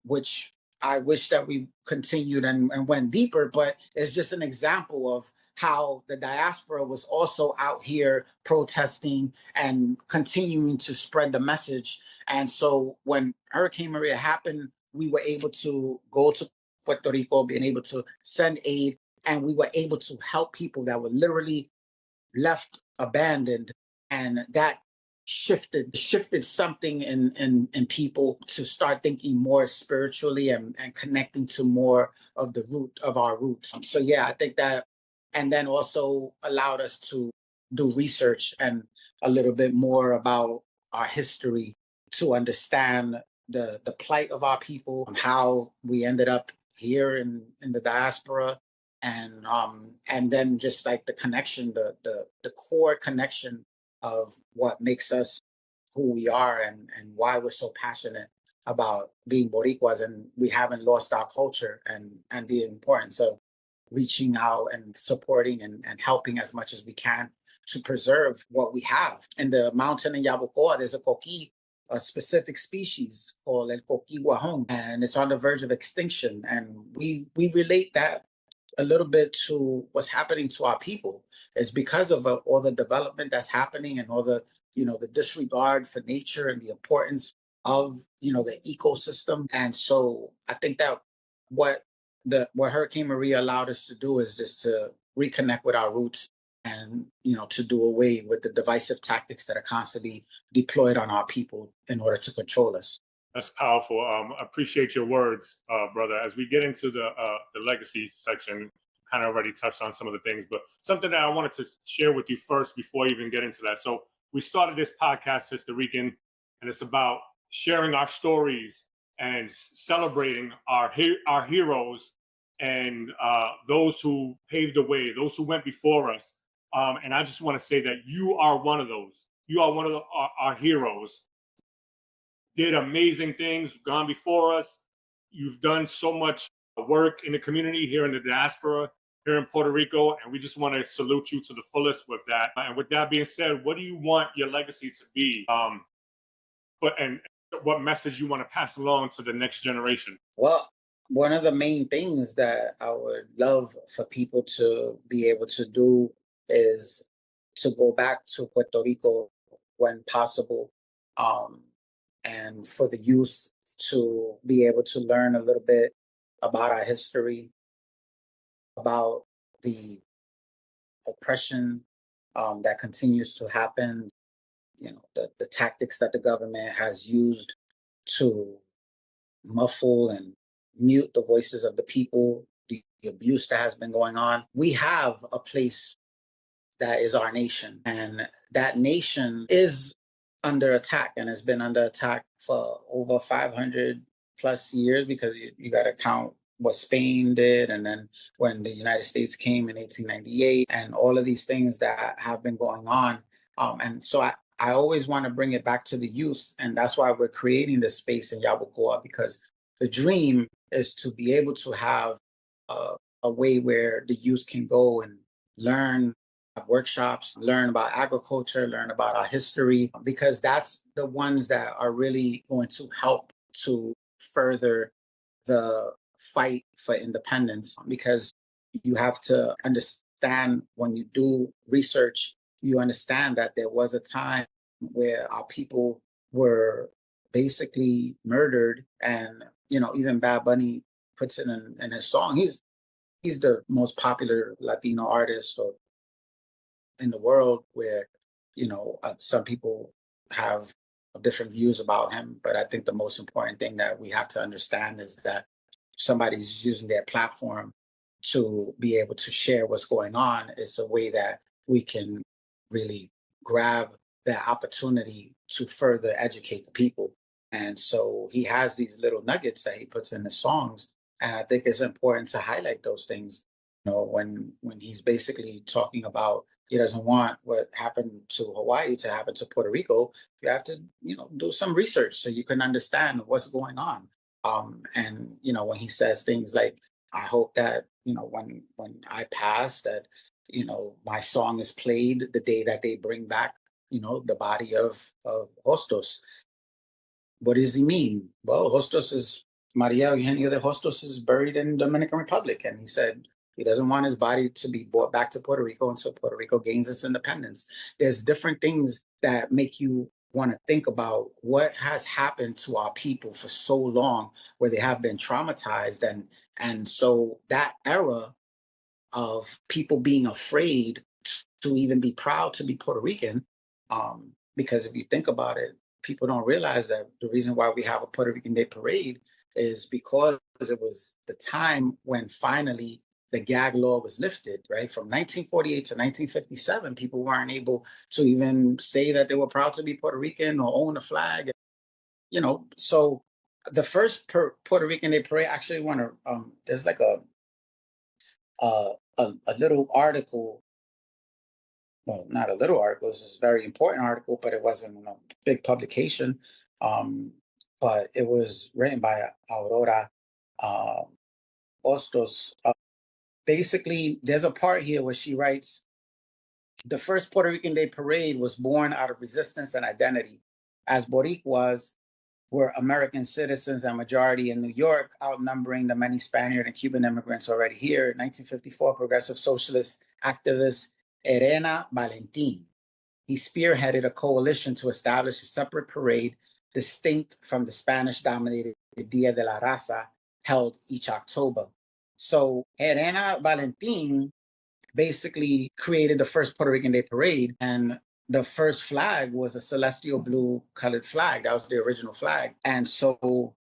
Speaker 2: which I wish that we continued and went deeper, but it's just an example of how the diaspora was also out here protesting and continuing to spread the message. And so when Hurricane Maria happened, we were able to go to Puerto Rico, being able to send aid, and we were able to help people that were literally left abandoned. And that shifted something in people to start thinking more spiritually and connecting to more of the root of our roots. So yeah, I think that, and then also allowed us to do research and a little bit more about our history to understand the plight of our people, how we ended up here in the diaspora, and then just like the connection, the core connection of what makes us who we are, and why we're so passionate about being Boricuas, and we haven't lost our culture, and the importance of reaching out and supporting and helping as much as we can to preserve what we have. In the mountain in Yabucoa, there's a coqui, a specific species called El Coqui Guajón, and it's on the verge of extinction. And we relate that a little bit to what's happening to our people. Is because of all the development that's happening and all the, the disregard for nature and the importance of, the ecosystem. And so I think that what Hurricane Maria allowed us to do is just to reconnect with our roots, and, to do away with the divisive tactics that are constantly deployed on our people in order to control us.
Speaker 5: That's powerful. Appreciate your words, brother. As we get into the legacy section, kind of already touched on some of the things, but something that I wanted to share with you first before I even get into that. So we started this podcast, Historican, and it's about sharing our stories and celebrating our heroes and those who paved the way, those who went before us. And I just want to say that you are one of those. You are one of our heroes. Did amazing things, gone before us. You've done so much work in the community here in the diaspora, here in Puerto Rico, and we just want to salute you to the fullest with that. And with that being said, what do you want your legacy to be? And what message you want to pass along to the next generation?
Speaker 2: Well, one of the main things that I would love for people to be able to do is to go back to Puerto Rico when possible, and for the youth to be able to learn a little bit about our history, about the oppression that continues to happen, the tactics that the government has used to muffle and mute the voices of the people, the abuse that has been going on. We have a place that is our nation, and that nation is under attack and has been under attack for over 500 plus years, because you got to count what Spain did, and then when the United States came in 1898, and all of these things that have been going on. And so I always want to bring it back to the youth, and that's why we're creating this space in Yabucoa, because the dream is to be able to have a way where the youth can go and learn, workshops, learn about agriculture, learn about our history, because that's the ones that are really going to help to further the fight for independence. Because you have to understand, when you do research, you understand that there was a time where our people were basically murdered. And, even Bad Bunny puts it in his song. He's the most popular Latino artist in the world, where, some people have different views about him. But I think the most important thing that we have to understand is that somebody's using their platform to be able to share what's going on. It's a way that we can really grab that opportunity to further educate the people. And so he has these little nuggets that he puts in his songs. And I think it's important to highlight those things, when he's basically talking about he doesn't want what happened to Hawaii to happen to Puerto Rico. You have to, do some research so you can understand what's going on. And, when he says things like, I hope that, when I pass, that, my song is played the day that they bring back, the body of Hostos. What does he mean? Well, Maria Eugenio de Hostos is buried in Dominican Republic. And he said he doesn't want his body to be brought back to Puerto Rico until Puerto Rico gains its independence. There's different things that make you want to think about what has happened to our people for so long, where they have been traumatized. And so that era of people being afraid to even be proud to be Puerto Rican, because if you think about it, people don't realize that the reason why we have a Puerto Rican Day Parade is because it was the time when finally the gag law was lifted, right? From 1948 to 1957, people weren't able to even say that they were proud to be Puerto Rican or own a flag, So the first Puerto Rican Day Parade, actually there's like a little article. Well, not a little article. This is a very important article, but it wasn't a big publication. But it was written by Aurora Hostos. Basically, there's a part here where she writes, the first Puerto Rican Day Parade was born out of resistance and identity, as Boricuas were American citizens and majority in New York, outnumbering the many Spaniard and Cuban immigrants already here. In 1954, progressive socialist activist Elena Valentin. He spearheaded a coalition to establish a separate parade distinct from the Spanish-dominated Dia de la Raza held each October. So Elena Valentin basically created the first Puerto Rican Day Parade, and the first flag was a celestial blue colored flag. That was the original flag. And so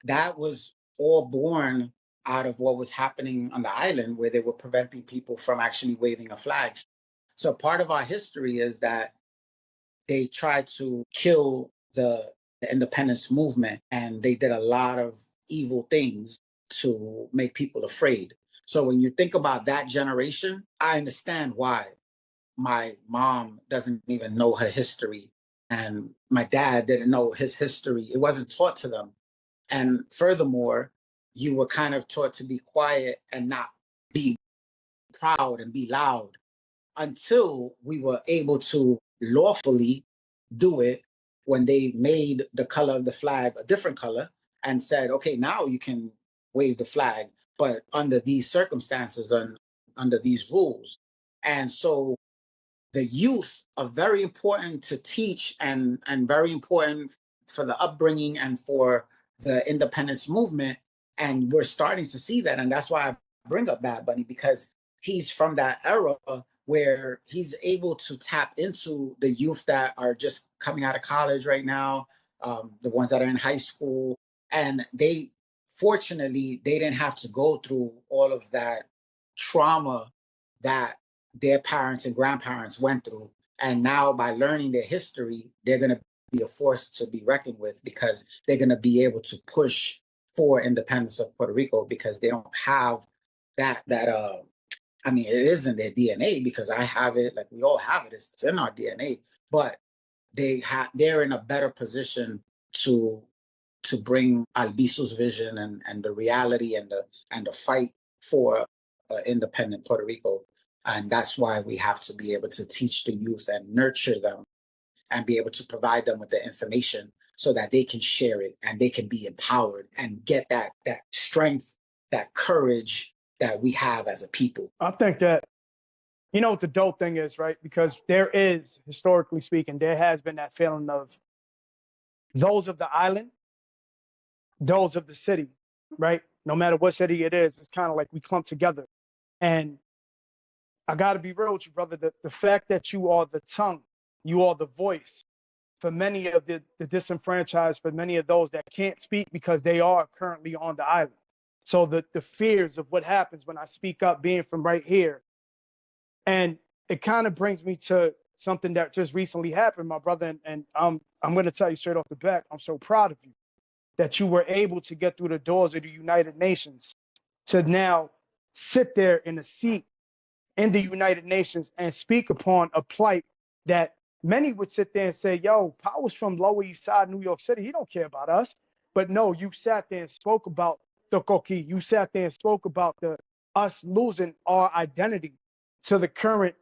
Speaker 2: that was all born out of what was happening on the island, where they were preventing people from actually waving a flag. So part of our history is that they tried to kill the independence movement, and they did a lot of evil things to make people afraid. So when you think about that generation, I understand why my mom doesn't even know her history, and my dad didn't know his history. It wasn't taught to them. And furthermore, you were kind of taught to be quiet and not be proud and be loud, until we were able to lawfully do it when they made the color of the flag a different color and said, okay, now you can wave the flag, but under these circumstances and under these rules. And so the youth are very important to teach, and very important for the upbringing and for the independence movement. And we're starting to see that. And that's why I bring up Bad Bunny, because he's from that era where he's able to tap into the youth that are just coming out of college right now, the ones that are in high school. And fortunately, they didn't have to go through all of that trauma that their parents and grandparents went through. And now by learning their history, they're going to be a force to be reckoned with, because they're going to be able to push for independence of Puerto Rico, because they don't have that it is in their DNA, because I have it, like we all have it, it's in our DNA, but they're in a better position to bring Albizu's vision and the reality and the fight for independent Puerto Rico. And that's why we have to be able to teach the youth and nurture them and be able to provide them with the information so that they can share it and they can be empowered and get that strength, that courage that we have as a people.
Speaker 1: I think that, what the dope thing is, right? Because there is, historically speaking, there has been that feeling of those of the island, those of the city, right? No matter what city it is, it's kind of like we clump together. And I got to be real with you, brother. The fact that you are the tongue, you are the voice for many of the disenfranchised, for many of those that can't speak because they are currently on the island. So the fears of what happens when I speak up, being from right here. And it kind of brings me to something that just recently happened, my brother, and I'm going to tell you straight off the bat, I'm so proud of you that you were able to get through the doors of the United Nations to now sit there in a seat in the United Nations and speak upon a plight that many would sit there and say, yo, Power's from Lower East Side, New York City. He don't care about us. But no, you sat there and spoke about the coqui. You sat there and spoke about us losing our identity to the current,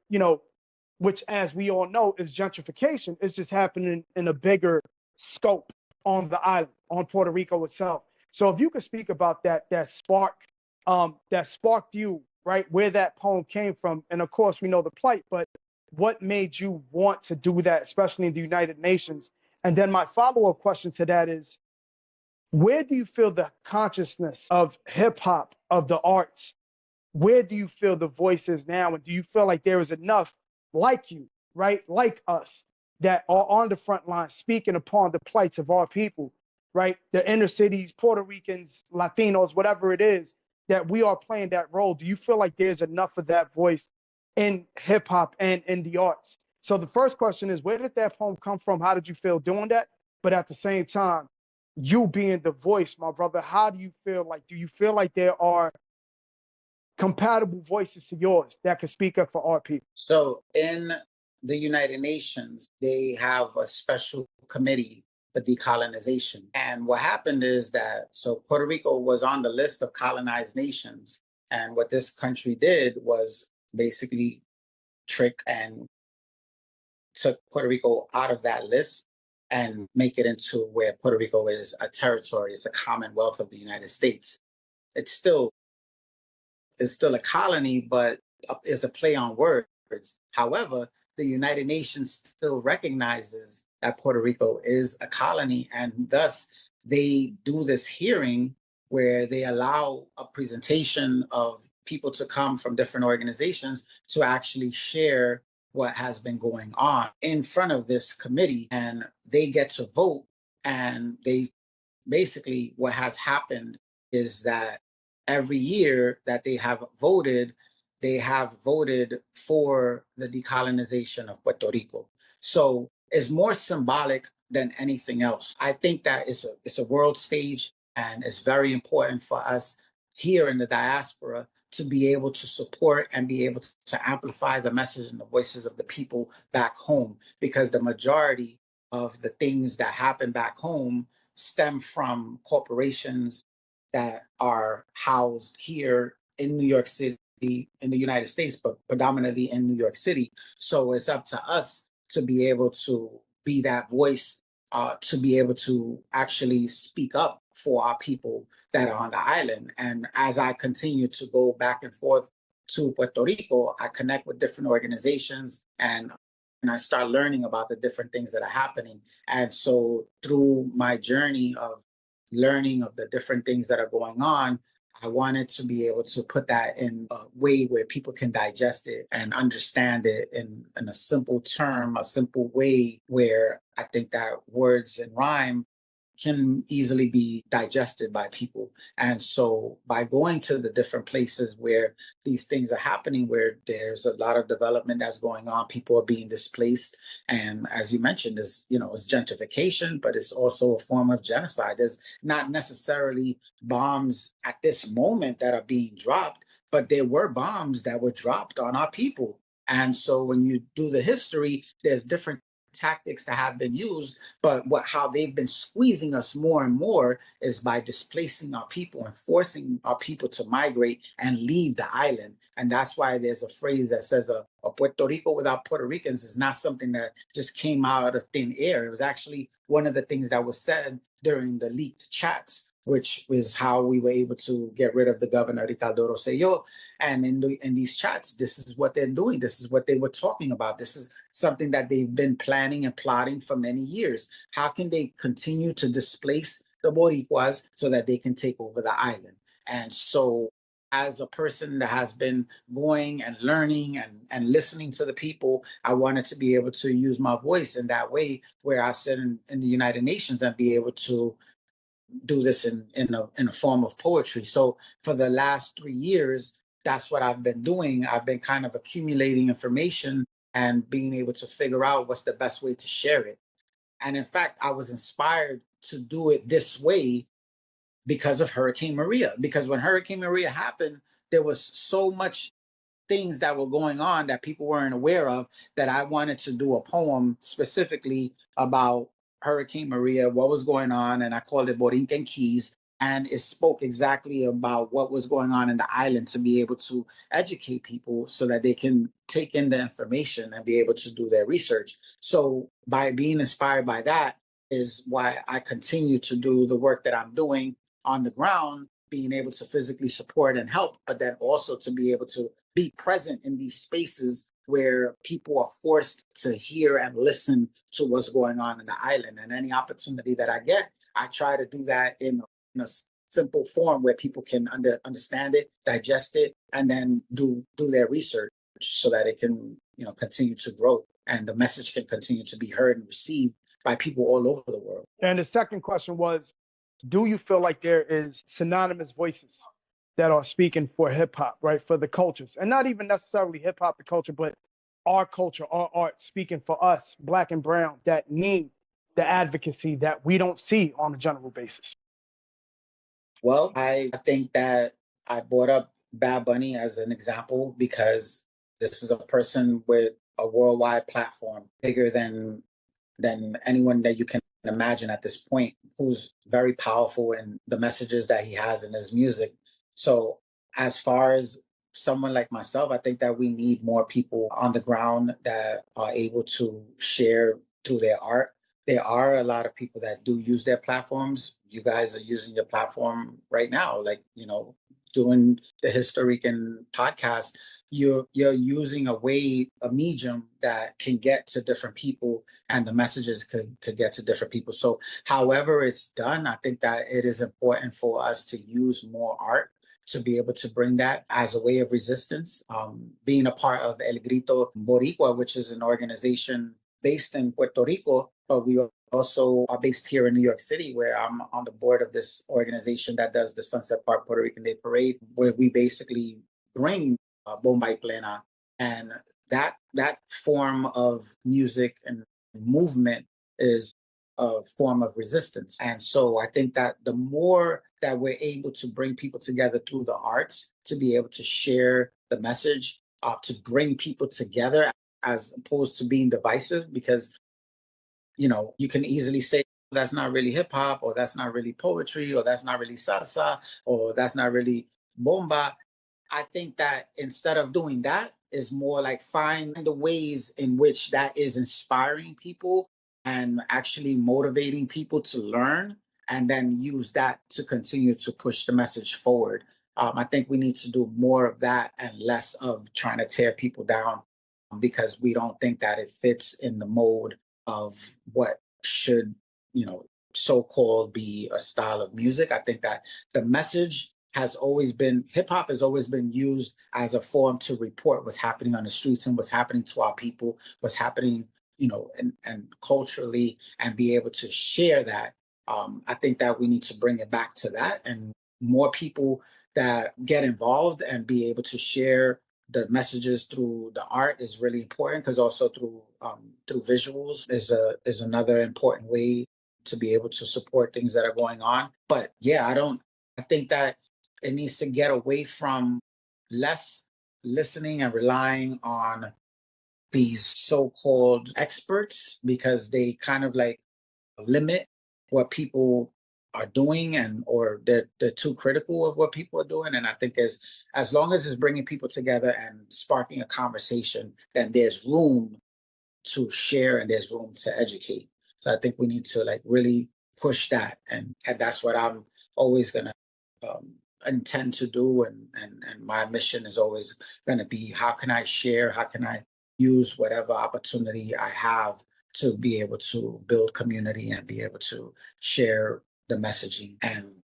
Speaker 1: which, as we all know, is gentrification. It's just happening in a bigger scope on the island, on Puerto Rico itself. So if you could speak about that spark that sparked you, right, where that poem came from. And of course, we know the plight, but what made you want to do that, especially in the United Nations? And then my follow-up question to that is, where do you feel the consciousness of hip hop, of the arts? Where do you feel the voices now? And do you feel like there is enough like you, right, like us, that are on the front line speaking upon the plights of our people, right? The inner cities, Puerto Ricans, Latinos, whatever it is, that we are playing that role. Do you feel like there's enough of that voice in hip hop and in the arts? So the first question is, where did that poem come from? How did you feel doing that? But at the same time, you being the voice, my brother, how do you feel like, do you feel like there are compatible voices to yours that can speak up for our people?
Speaker 2: So in the United Nations, they have a special committee for decolonization. And what happened is that, so Puerto Rico was on the list of colonized nations. And what this country did was basically trick and took Puerto Rico out of that list and make it into where Puerto Rico is a territory. It's a commonwealth of the United States. It's still a colony, but it's a play on words. However, the United Nations still recognizes that Puerto Rico is a colony, and thus they do this hearing where they allow a presentation of people to come from different organizations to actually share what has been going on in front of this committee, and they get to vote. And they basically, what has happened is that every year that they have voted for the decolonization of Puerto Rico. So it's more symbolic than anything else. I think that it's a world stage, and it's very important for us here in the diaspora to be able to support and be able to amplify the message and the voices of the people back home, because the majority of the things that happen back home stem from corporations that are housed here in New York City, in the United States, but predominantly in New York City. So it's up to us to be able to be that voice, to be able to actually speak up for our people that are on the island. And as I continue to go back and forth to Puerto Rico, I connect with different organizations, and I start learning about the different things that are happening. And so through my journey of learning of the different things that are going on, I wanted to be able to put that in a way where people can digest it and understand it in a simple term, a simple way, where I think that words and rhyme can easily be digested by people. And so by going to the different places where these things are happening, where there's a lot of development that's going on, people are being displaced. And as you mentioned, it's gentrification, but it's also a form of genocide. There's not necessarily bombs at this moment that are being dropped, but there were bombs that were dropped on our people. And so when you do the history, there's different tactics that have been used, but how they've been squeezing us more and more is by displacing our people and forcing our people to migrate and leave the island. And that's why there's a phrase that says a Puerto Rico without Puerto Ricans is not something that just came out of thin air. It was actually one of the things that was said during the leaked chats, which is how we were able to get rid of the governor, Ricardo Rosselló. And in these chats, this is what they're doing. This is what they were talking about. This is something that they've been planning and plotting for many years. How can they continue to displace the Boricuas so that they can take over the island? And so as a person that has been going and learning and listening to the people, I wanted to be able to use my voice in that way, where I sit in the United Nations and be able to do this in a form of poetry. So for the last 3 years, that's what I've been doing. I've been kind of accumulating information and being able to figure out what's the best way to share it. And in fact, I was inspired to do it this way because of Hurricane Maria. Because when Hurricane Maria happened, there was so much things that were going on that people weren't aware of, that I wanted to do a poem specifically about Hurricane Maria, what was going on, and I called it Borinquen Keys. And it spoke exactly about what was going on in the island, to be able to educate people so that they can take in the information and be able to do their research. So by being inspired by that is why I continue to do the work that I'm doing on the ground, being able to physically support and help, but then also to be able to be present in these spaces where people are forced to hear and listen to what's going on in the island. And any opportunity that I get, I try to do that in a simple form where people can understand it, digest it, and then do their research so that it can, continue to grow and the message can continue to be heard and received by people all over the world.
Speaker 1: And the second question was, do you feel like there is synonymous voices that are speaking for hip hop, right? For the cultures, and not even necessarily hip hop, the culture, but our culture, our art speaking for us, Black and brown, that need the advocacy that we don't see on a general basis?
Speaker 2: Well, I think that I brought up Bad Bunny as an example because this is a person with a worldwide platform, bigger than anyone that you can imagine at this point, who's very powerful in the messages that he has in his music. So as far as someone like myself, I think that we need more people on the ground that are able to share through their art. There are a lot of people that do use their platforms. You guys are using your platform right now, like, doing the Historican podcast. You're using a medium that can get to different people, and the messages could get to different people. So however it's done, I think that it is important for us to use more art to be able to bring that as a way of resistance. Being a part of El Grito Boricua, which is an organization based in Puerto Rico, but we also are based here in New York City, where I'm on the board of this organization that does the Sunset Park Puerto Rican Day Parade, where we basically bring Bomba y Plena. And that form of music and movement is a form of resistance. And so I think that the more that we're able to bring people together through the arts, to be able to share the message, to bring people together as opposed to being divisive, because you can easily say that's not really hip hop, or that's not really poetry, or that's not really salsa, or that's not really bomba. I think that instead of doing that, is more like find the ways in which that is inspiring people and actually motivating people to learn, and then use that to continue to push the message forward. I think we need to do more of that and less of trying to tear people down because we don't think that it fits in the mode of what should, so-called be a style of music. I think that the message has always been, hip hop has always been used as a form to report what's happening on the streets and what's happening to our people, what's happening, and culturally, and be able to share that. I think that we need to bring it back to that, and more people that get involved and be able to share the messages through the art is really important, because also through visuals is another important way to be able to support things that are going on. But yeah, I think that it needs to get away from less listening and relying on these so-called experts, because they kind of like limit what people are doing, and or they're too critical of what people are doing. And I think as long as it's bringing people together and sparking a conversation, then there's room to share and there's room to educate. So I think we need to like really push that, and that's what I'm always gonna intend to do. And my mission is always gonna be, how can I share? How can I use whatever opportunity I have to be able to build community and be able to share the messaging? And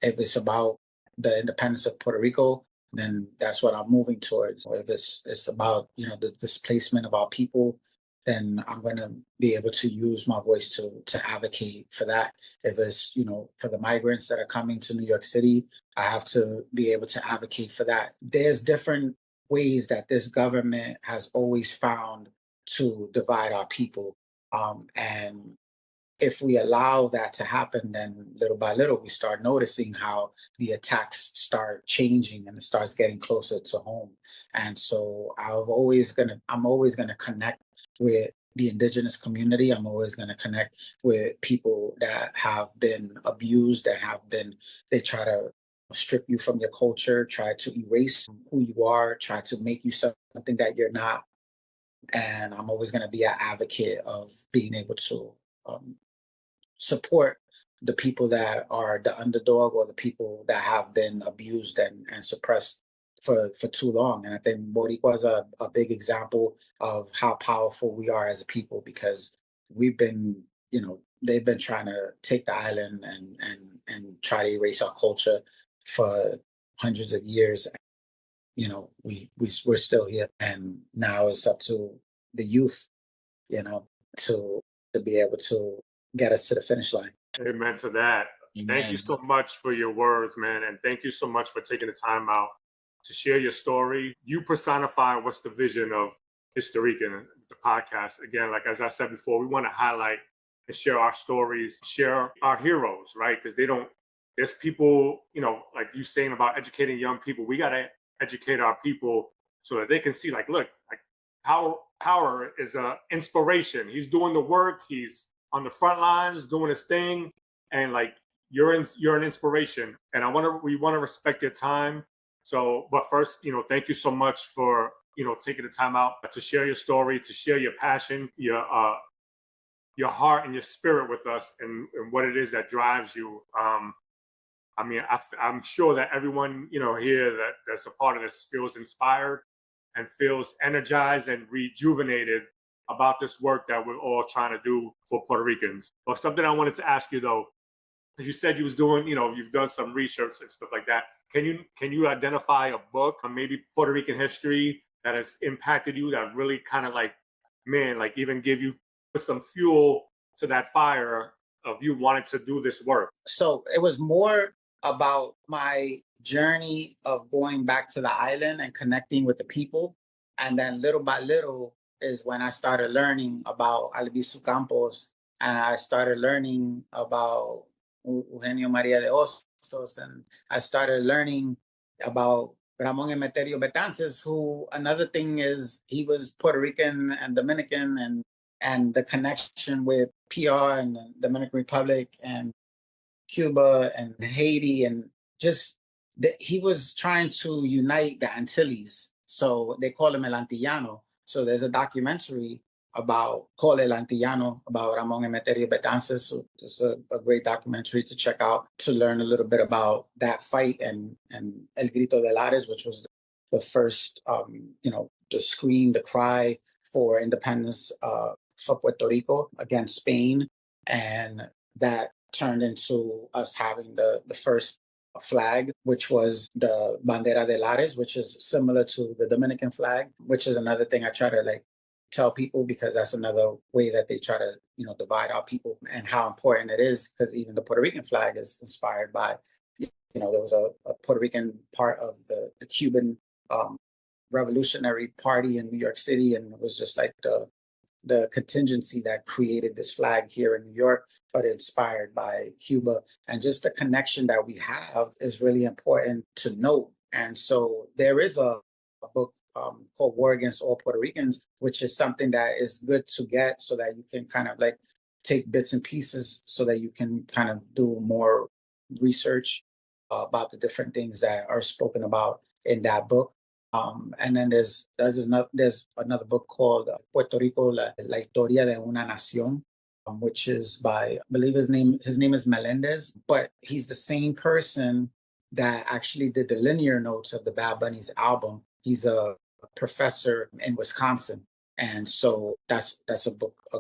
Speaker 2: if it's about the independence of Puerto Rico, then that's what I'm moving towards. Or if it's about, the displacement of our people, then I'm going to be able to use my voice to advocate for that. If it's, for the migrants that are coming to New York City, I have to be able to advocate for that. There's different ways that this government has always found to divide our people. And if we allow that to happen, then little by little, we start noticing how the attacks start changing and it starts getting closer to home. And so I'm always gonna connect with the indigenous community. I'm always gonna connect with people that have been abused, they try to strip you from your culture, try to erase who you are, try to make you something that you're not. And I'm always gonna be an advocate of being able to support the people that are the underdog or the people that have been abused and suppressed for too long. And I think Boricua is a big example of how powerful we are as a people, because we've been, they've been trying to take the island and try to erase our culture for hundreds of years. We're still here, and now it's up to the youth, to be able to get us to the finish line.
Speaker 5: Amen to that.
Speaker 3: Amen.
Speaker 5: Thank you so much for your words, man. And thank you so much for taking the time out to share your story. You personify what's the vision of Historican, the podcast. Again, like as I said before, we want to highlight and share our stories, share our heroes, right? Because there's people, like you saying about educating young people. We got to educate our people so that they can see, like, look, like Power is an inspiration. He's doing the work. He's on the front lines doing his thing, and like you're an inspiration. And we want to respect your time. So, but first, thank you so much for taking the time out to share your story, to share your passion, your heart and your spirit with us, and what it is that drives you. I'm sure that everyone here that's a part of this feels inspired and feels energized and rejuvenated about this work that we're all trying to do for Puerto Ricans. But something I wanted to ask you though, as you said you was doing, you've done some research and stuff like that. Can you identify a book on maybe Puerto Rican history that has impacted you, that really kind of even give you some fuel to that fire of you wanting to do this work?
Speaker 2: So it was more about my journey of going back to the island and connecting with the people. And then little by little is when I started learning about Albizu Campos, and I started learning about Eugenio María de Hostos, and I started learning about Ramon Emeterio Betances, who, another thing is, he was Puerto Rican and Dominican, and the connection with PR and the Dominican Republic and Cuba and Haiti, and just he was trying to unite the Antilles. So they call him El Antillano. So there's a documentary about Call El Antillano, about Ramon Emeterio Betances. So it's a great documentary to check out, to learn a little bit about that fight, and El Grito de Lares, which was the first, the scream, the cry for independence for Puerto Rico against Spain. And that turned into us having the first flag, which was the Bandera de Lares, which is similar to the Dominican flag, which is another thing I try to tell people, because that's another way that they try to, divide our people, and how important it is, because even the Puerto Rican flag is inspired by, there was a Puerto Rican part of the Cuban Revolutionary Party in New York City, and it was just like the contingency that created this flag here in New York, but inspired by Cuba. And just the connection that we have is really important to note. And so there is a book called War Against All Puerto Ricans, which is something that is good to get, so that you can kind of take bits and pieces, so that you can kind of do more research about the different things that are spoken about in that book. And then there's another book called Puerto Rico, La Historia de una Nación, which is by, I believe his name is Melendez, but he's the same person that actually did the linear notes of the Bad Bunny's album. He's a professor in Wisconsin. And so that's a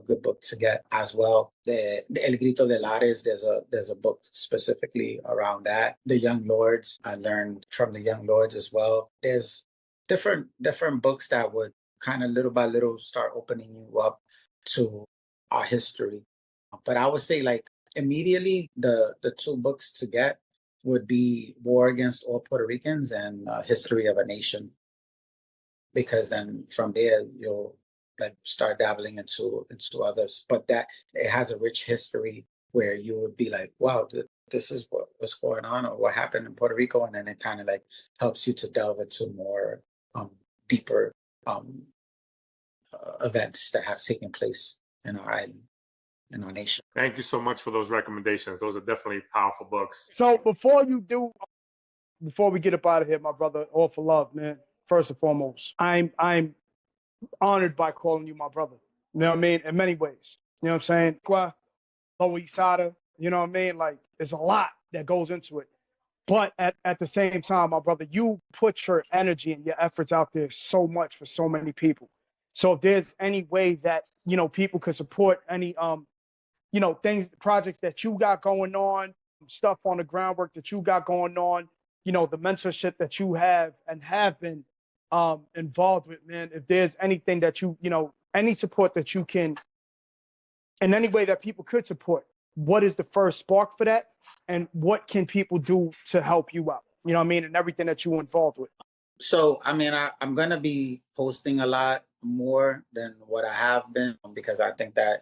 Speaker 2: good book to get as well. The El Grito de Lares, there's a book specifically around that. The Young Lords, I learned from the Young Lords as well. There's different books that would kind of little by little start opening you up to our history. But I would say immediately the two books to get would be War Against All Puerto Ricans and History of a Nation, because then from there you'll like start dabbling into others. But that it has a rich history where you would be like, wow, this is what's going on or what happened in Puerto Rico, and then it kind of like helps you to delve into more deeper events that have taken place in our island, in our nation.
Speaker 5: Thank you so much for those recommendations. Those are definitely powerful books.
Speaker 1: So before we get up out of here, my brother, all for love, man. First and foremost, I'm honored by calling you my brother. You know what I mean? In many ways. You know what I'm saying? Lower East Sider, you know what I mean? Like, there's a lot that goes into it. But at the same time, my brother, you put your energy and your efforts out there so much for so many people. So if there's any way that, you know, people could support any, you know, projects that you got going on, stuff on the groundwork that you got going on, you know, the mentorship that you have and have been involved with, man, if there's anything that you know, any support that you can, in any way that people could support, what is the first spark for that? And what can people do to help you out? You know what I mean? And everything that you're involved with.
Speaker 2: So, I mean, I'm going to be posting a lot more than what I have been, because I think that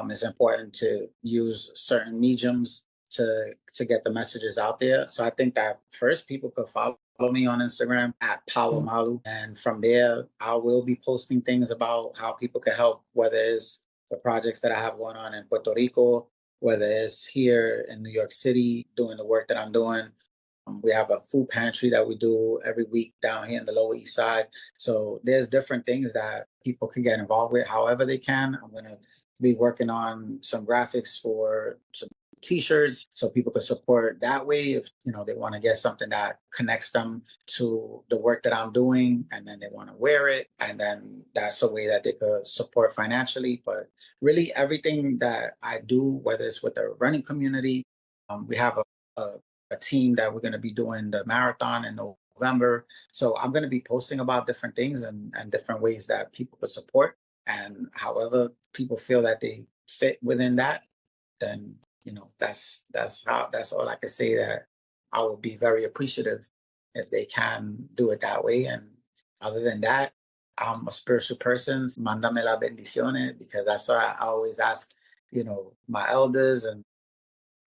Speaker 2: it's important to use certain mediums to get the messages out there. So I think that first people could follow me on Instagram at Power Malu. And from there, I will be posting things about how people can help, whether it's the projects that I have going on in Puerto Rico, whether it's here in New York City, doing the work that I'm doing. We have a food pantry that we do every week down here in the Lower East Side. So there's different things that people can get involved with however they can. I'm going to be working on some graphics for some T-shirts so people can support that way if, you know, they want to get something that connects them to the work that I'm doing, and then they want to wear it, and then that's a way that they could support financially. But really everything that I do, whether it's with the running community, we have a team that we're going to be doing the marathon in November. So I'm going to be posting about different things and different ways that people could support. And however people feel that they fit within that, then, you know, that's all I can say, that I would be very appreciative if they can do it that way. And other than that, I'm a spiritual person. Mándame las bendiciones, because that's why I always ask, you know, my elders and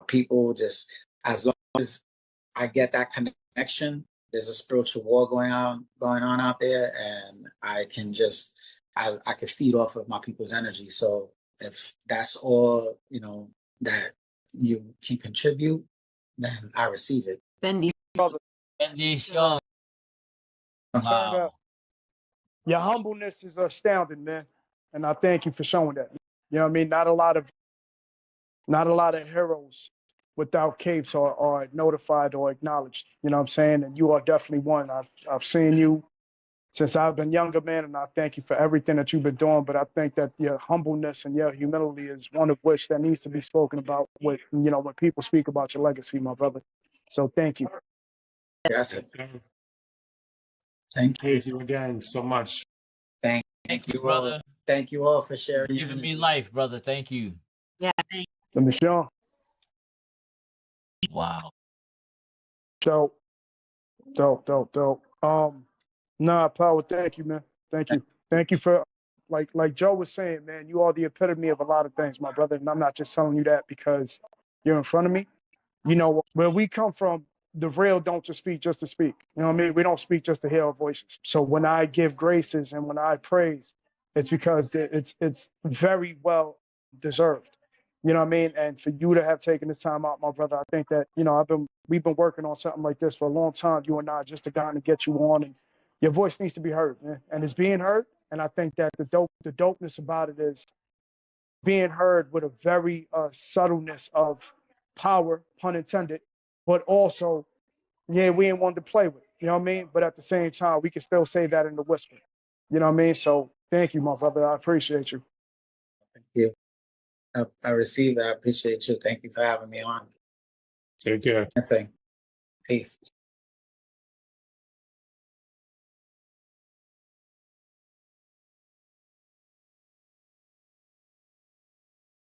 Speaker 2: people, just as long as I get that connection, there's a spiritual war going on out there, and I can just I can feed off of my people's energy. So if that's all, you know, that you can contribute, then I receive it.
Speaker 4: Bendy.
Speaker 3: Bendición. Wow.
Speaker 1: Your humbleness is astounding, man. And I thank you for showing that. You know what I mean? Not a lot of heroes without capes are notified or acknowledged. You know what I'm saying? And you are definitely one. I've seen you since I've been younger, man, and I thank you for everything that you've been doing. But I think that your humbleness and your humility is one of which that needs to be spoken about with, you know, when people speak about your legacy, my brother. So thank you.
Speaker 2: Yes,
Speaker 5: Yes, sir.
Speaker 2: thank you.
Speaker 5: Thank you again so much.
Speaker 2: Thank
Speaker 3: Thank you,
Speaker 2: all.
Speaker 3: brother.
Speaker 2: Thank you all for sharing.
Speaker 3: You're giving me life, brother. Thank you.
Speaker 4: Yeah.
Speaker 1: And Michelle,
Speaker 3: Wow.
Speaker 1: dope. Nah, Power, thank you, man. Thank you. Thank you for, like Joe was saying, man, you are the epitome of a lot of things, my brother. And I'm not just telling you that because you're in front of me. You know, where we come from, the real don't just speak just to speak. You know what I mean? We don't speak just to hear our voices. So when I give graces and when I praise, it's because it's very well deserved. You know what I mean? And for you to have taken this time out, my brother, I think that, you know, we've been working on something like this for a long time. You and I, just to kind of get you on, and your voice needs to be heard, man. And it's being heard. And I think that the dopeness about it is being heard with a very subtleness of power, pun intended, but also, yeah, we ain't one to play with. You know what I mean? But at the same time, we can still say that in the whisper. You know what I mean? So thank you, my brother. I appreciate you.
Speaker 2: Thank you. I receive it. I appreciate you. Thank you for having me on.
Speaker 5: Take care.
Speaker 2: Nothing. Peace.